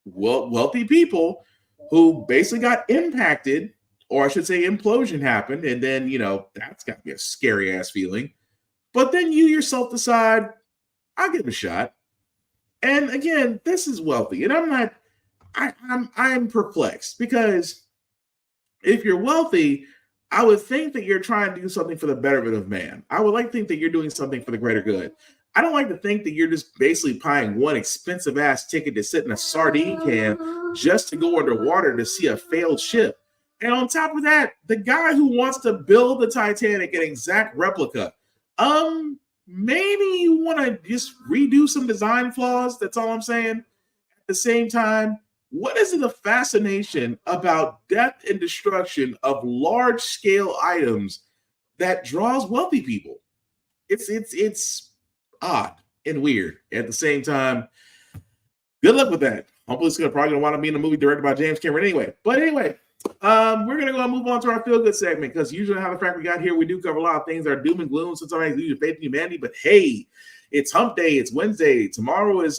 S2: wealthy people who basically got impacted, or I should say implosion happened, and then, that's got to be a scary ass feeling. But then you yourself decide, I'll give it a shot. And again, this is wealthy. And I'm perplexed, because if you're wealthy, I would think that you're trying to do something for the betterment of man. I would like to think that you're doing something for the greater good. I don't like to think that you're just basically buying one expensive ass ticket to sit in a sardine can just to go underwater to see a failed ship. And on top of that, the guy who wants to build the Titanic an exact replica, maybe you want to just redo some design flaws. That's all I'm saying. At the same time, what is the fascination about death and destruction of large scale items that draws wealthy people? It's odd and weird. At the same time, good luck with that. Hopefully it's probably gonna wind up being a movie directed by James Cameron anyway. But anyway, we're gonna go and move on to our feel good segment, because usually how the Frack We Got Here, we do cover a lot of things that are doom and gloom. Sometimes we use faith in humanity, but hey, it's hump day, it's Wednesday. Tomorrow is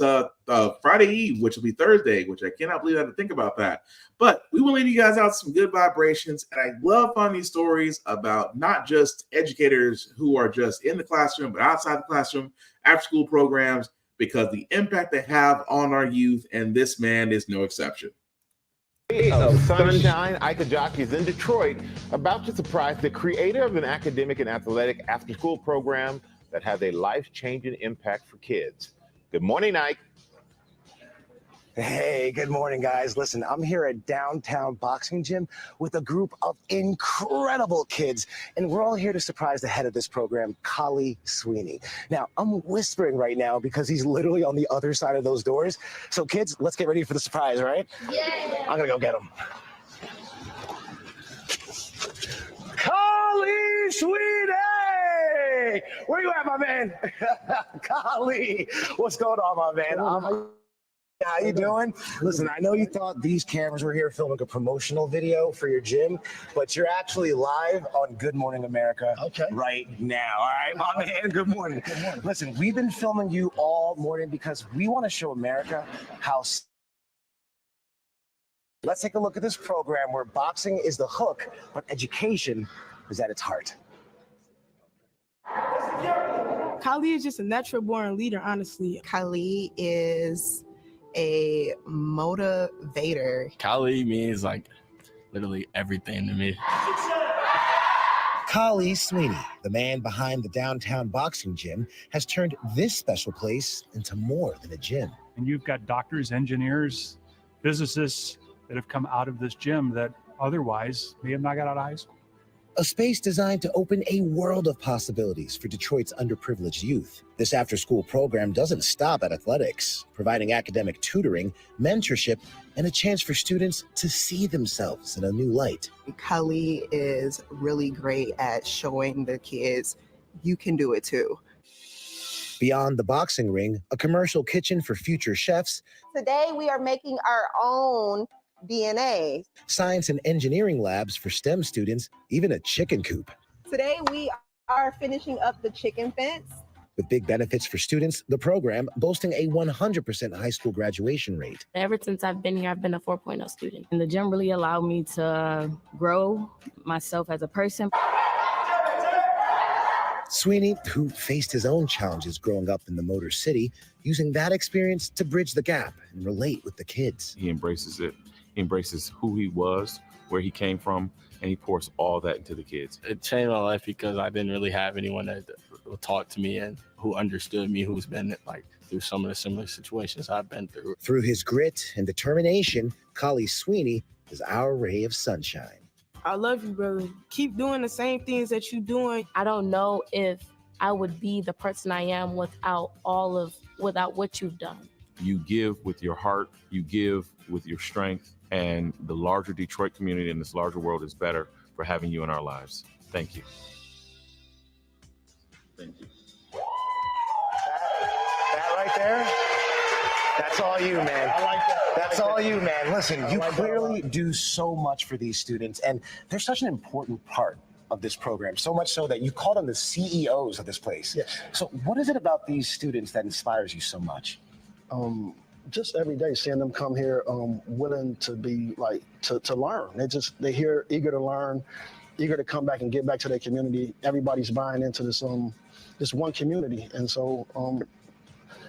S2: Friday Eve, which will be Thursday, which I cannot believe I had to think about that. But we will leave you guys out some good vibrations. And I love finding these stories about not just educators who are just in the classroom, but outside the classroom, after school programs, because the impact they have on our youth, and this man is no exception.
S1: Of Sunshine, Ika Jockey is in Detroit, about to surprise the creator of an academic and athletic after-school program that has a life-changing impact for kids. Good morning, Ike.
S3: Hey, good morning, guys. Listen, I'm here at Downtown Boxing Gym with a group of incredible kids, and we're all here to surprise the head of this program, Kali Sweeney. Now, I'm whispering right now because he's literally on the other side of those doors. So, kids, let's get ready for the surprise, all right? Yeah. I'm gonna go get him. Kali Sweeney! Where you at, my man? Kali, what's going on, my man? How you doing? Listen, I know you thought these cameras were here filming a promotional video for your gym, but you're actually live on Good Morning America right now. All right, my man, good morning. Good morning. Listen, we've been filming you all morning because we want to show America how... Let's take a look at this program where boxing is the hook, but education is at its heart.
S5: Kali is just a natural born leader, honestly. Kali is a motivator.
S6: Kali means like literally everything to me.
S3: Kali Sweeney, the man behind the Downtown Boxing Gym, has turned this special place into more than a gym.
S7: And you've got doctors, engineers, physicists that have come out of this gym that otherwise may have not got out of high school.
S3: A space designed to open a world of possibilities for Detroit's underprivileged youth. This after-school program doesn't stop at athletics, providing academic tutoring, mentorship, and a chance for students to see themselves in a new light.
S5: Kali is really great at showing the kids you can do it too.
S3: Beyond the boxing ring, a commercial kitchen for future chefs.
S26: Today we are making our own DNA.
S3: Science and engineering labs for STEM students, even a chicken coop.
S26: Today we are finishing up the chicken fence.
S3: With big benefits for students, the program boasting a 100% high school graduation rate.
S27: Ever since I've been here, I've been a 4.0 student. And the gym really allowed me to grow myself as a person.
S3: Sweeney, who faced his own challenges growing up in the Motor City, using that experience to bridge the gap and relate with the kids.
S28: He embraces it. He embraces who he was, where he came from, and he pours all that into the kids.
S6: It changed my life because I didn't really have anyone that would talk to me and who understood me, who's been like through some of the similar situations I've been through.
S3: Through his grit and determination, Kali Sweeney is our ray of sunshine.
S5: I love you, brother. Keep doing the same things that you're doing.
S27: I don't know if I would be the person I am without what you've done.
S28: You give with your heart, you give with your strength, and the larger Detroit community and this larger world is better for having you in our lives. Thank you. Thank you.
S3: That right there, that's all you, man. I like that. That's all you, man. Listen, you clearly do so much for these students, and they're such an important part of this program, so much so that you call them the CEOs of this place.
S4: Yes.
S3: So what is it about these students that inspires you so much?
S4: Just every day seeing them come here willing to be like to learn. They're here eager to learn, eager to come back and get back to their community. Everybody's buying into this this one community, and so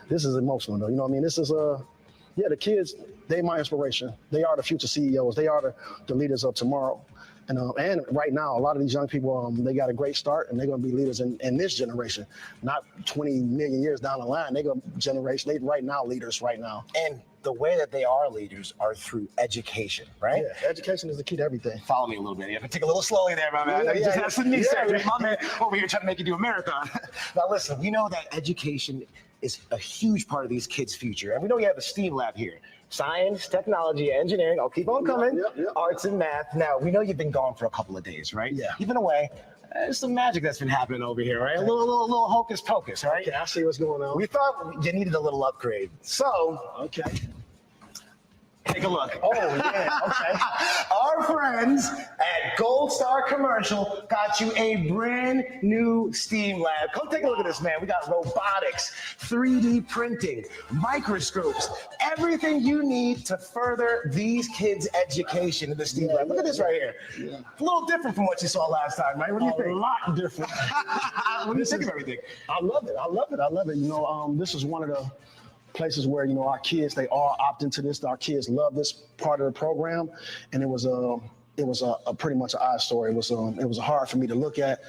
S4: this is emotional though. You know what I mean? This is the kids, they're my inspiration. They are the future CEOs. They are the leaders of tomorrow. And right now, a lot of these young people, they got a great start, and they're going to be leaders in this generation, not 20 million years down the line. They're going to generation. They right now leaders right now.
S3: And the way that they are leaders are through education, right?
S4: Yeah, education is the key to everything.
S3: Follow me a little bit. You have to take a little slowly there, my man. You just have some knee surgery. My man over here trying to make you do a marathon. Now listen, we know that education is a huge part of these kids' future, and we know you have a STEAM lab here. Science, technology, engineering, I'll keep on coming, arts and math. Now, we know you've been gone for a couple of days, right?
S4: Yeah.
S3: You've been away. There's some magic that's been happening over here, right? Okay. A little hocus pocus, right?
S4: Okay, I see what's going on.
S3: We thought you needed a little upgrade. So,
S4: okay.
S3: Take a look.
S4: Oh, yeah, okay.
S3: Our friends at Gold Star Commercial got you a brand new STEAM lab. Come take a look at this, man. We got robotics, 3D printing, microscopes, everything you need to further these kids' education in the STEAM lab. Look at this right here. Yeah. A little different from what you saw last time, right? What do you think?
S4: A lot different.
S3: What do you think of everything?
S4: I love it. I love it. I love it. You know, this is one of the places where, you know, our kids, they all opt into this. Our kids love this part of the program, and it was a pretty much an eye story. It was hard for me to look at.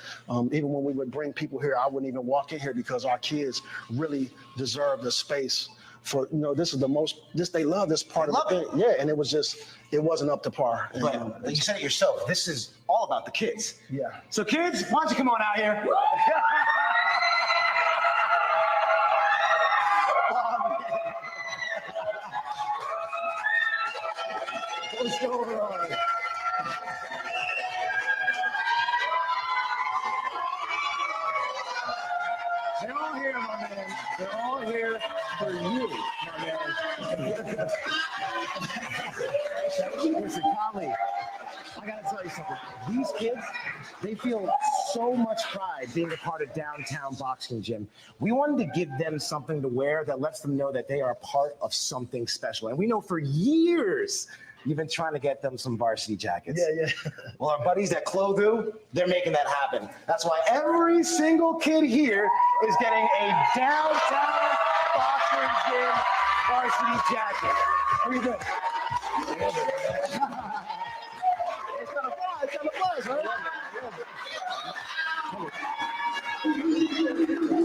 S4: Even when we would bring people here, I wouldn't even walk in here because our kids really deserve the space. For, you know, this is the most, they love this part of the thing. Yeah, and it wasn't up to par.
S3: But you said it yourself. This is all about the kids.
S4: Yeah.
S3: So kids, why don't you come on out here?
S4: What's going on?
S3: They're all here, my man. They're all here for you, my man. Listen, Kali, I gotta tell you something. These kids, they feel so much pride being a part of downtown boxing gym. We wanted to give them something to wear that lets them know that they are a part of something special. And we know for years you've been trying to get them some varsity jackets.
S4: Yeah.
S3: Well, our buddies at Clothu, they're making that happen. That's why every single kid here is getting a downtown boxing gym varsity jacket. What are you doing? It's got a buzz, right?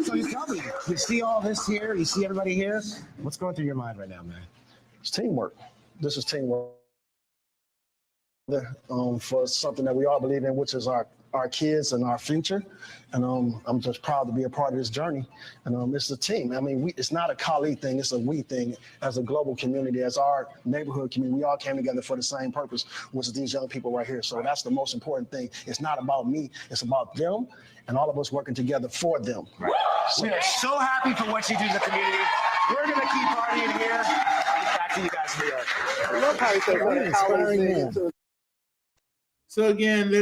S3: So you tell me, you see all this here, you see everybody here. What's going through your mind right now, man?
S4: It's teamwork. This is teamwork. For something that we all believe in, which is our kids and our future. And I'm just proud to be a part of this journey. And it's a team. I mean, it's not a Kali thing, it's a we thing. As a global community, as our neighborhood community, we all came together for the same purpose, which is these young people right here. So that's the most important thing. It's not about me, it's about them and all of us working together for them.
S3: Right. We are so happy for what you do in the community. We're going to keep partying here. Back to you guys in New York.
S4: I love how you say what a Kali thing.
S2: So again,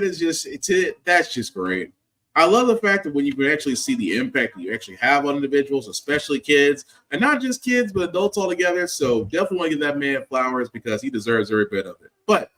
S2: that's just great. I love the fact that when you can actually see the impact that you actually have on individuals, especially kids, and not just kids, but adults altogether. So definitely want to give that man flowers because he deserves every bit of it. But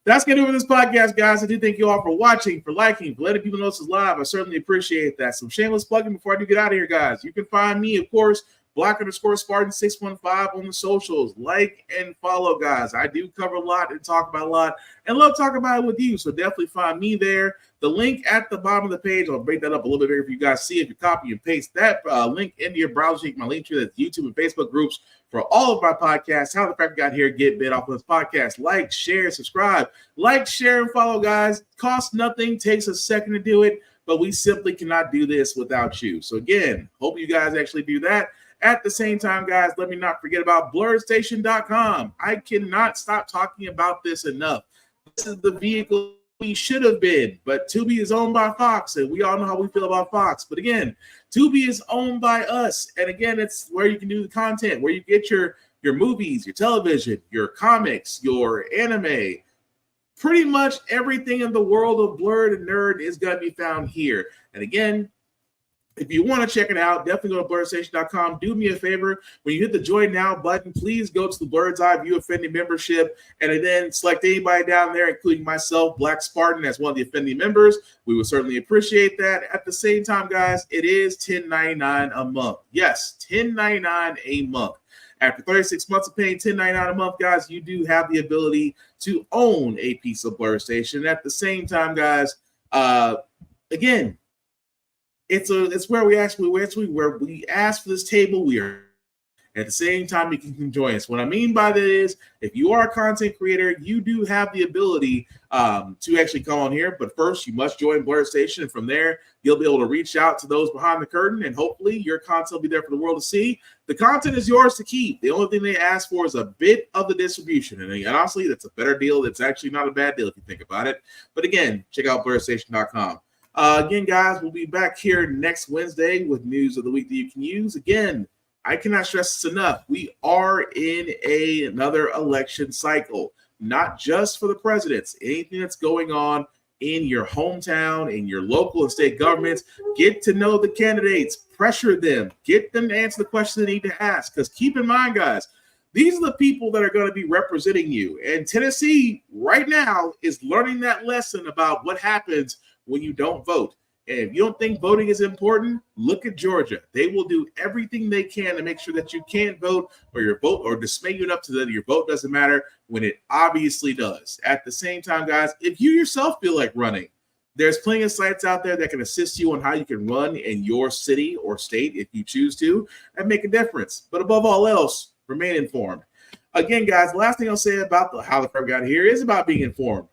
S2: that's going to do it for this podcast, guys. I do thank you all for watching, for liking, for letting people know this is live. I certainly appreciate that. Some shameless plugging before I do get out of here, guys. You can find me, of course, Black_Spartan615 on the socials. Like and follow, guys. I do cover a lot and talk about a lot and love talking about it with you. So definitely find me there. The link at the bottom of the page, I'll break that up a little bit bigger for you guys see. If you copy and paste that link into your browser, you can my link to that's YouTube and Facebook groups for all of my podcasts. How the Frack We Got Here, get bit off of this podcast. Like, share, subscribe. Like, share, and follow, guys. Costs nothing. Takes a second to do it, but we simply cannot do this without you. So again, hope you guys actually do that. At the same time, guys, let me not forget about blurredstation.com. I cannot stop talking about this enough. This is the vehicle we should have been, but Tubi is owned by Fox, and we all know how we feel about Fox. But again, Tubi is owned by us, and again, it's where you can do the content, where you get your movies, your television, your comics, your anime, Pretty much everything in the world of Blurred and Nerd is going to be found here. And again, if you want to check it out, definitely go to blurredstation.com. Do me a favor. When you hit the Join Now button, please go to the Blurred's Eye View Offending membership and then select anybody down there, including myself, Black Spartan, as one of the offending members. We would certainly appreciate that. At the same time, guys, it is $10.99 a month. Yes, $10.99 a month. After 36 months of paying $10.99 a month, guys, you do have the ability to own a piece of Blur Station. At the same time, guys, again, it's where we ask for this table. We are at the same time you can join us. What I mean by that is, if you are a content creator, you do have the ability to actually come on here. But first, you must join Blur Station, and from there, you'll be able to reach out to those behind the curtain, and hopefully, your content will be there for the world to see. The content is yours to keep. The only thing they ask for is a bit of the distribution, and honestly, that's a better deal. It's actually not a bad deal if you think about it. But again, check out blurredstation.com. Again, guys, we'll be back here next Wednesday with news of the week that you can use. Again, I cannot stress this enough. We are in another election cycle, not just for the presidents. Anything that's going on in your hometown, in your local and state governments, get to know the candidates, pressure them, get them to answer the questions they need to ask. Because keep in mind, guys, these are the people that are going to be representing you. And Tennessee right now is learning that lesson about what happens when you don't vote. And if you don't think voting is important, look at Georgia. They will do everything they can to make sure that you can't vote, or your vote, or dismay you enough to that your vote doesn't matter when it obviously does. At the same time, guys, if you yourself feel like running, there's plenty of sites out there that can assist you on how you can run in your city or state if you choose to and make a difference. But above all else, remain informed. Again, guys, the last thing I'll say about how the Frack We Got Here is about being informed.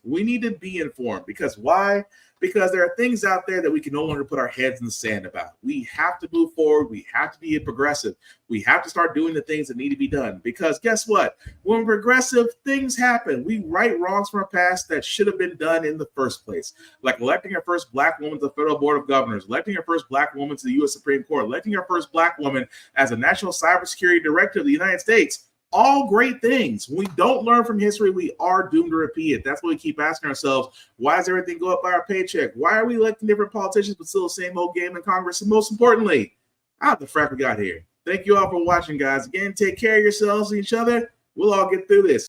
S2: We need to be informed. Because why? Because there are things out there that we can no longer put our heads in the sand about. We have to move forward. We have to be progressive. We have to start doing the things that need to be done. Because guess what? When we're progressive, things happen. We right wrongs from our past that should have been done in the first place. Like electing our first Black woman to the Federal Board of Governors, electing our first Black woman to the U.S. Supreme Court, electing our first Black woman as a National Cybersecurity Director of the United States. All great things. When we don't learn from history, we are doomed to repeat it. That's why we keep asking ourselves, why does everything go up by our paycheck? Why are we electing different politicians but still the same old game in Congress? And most importantly, how the Frack We Got Here. Thank you all for watching, guys. Again, take care of yourselves and each other. We'll all get through this.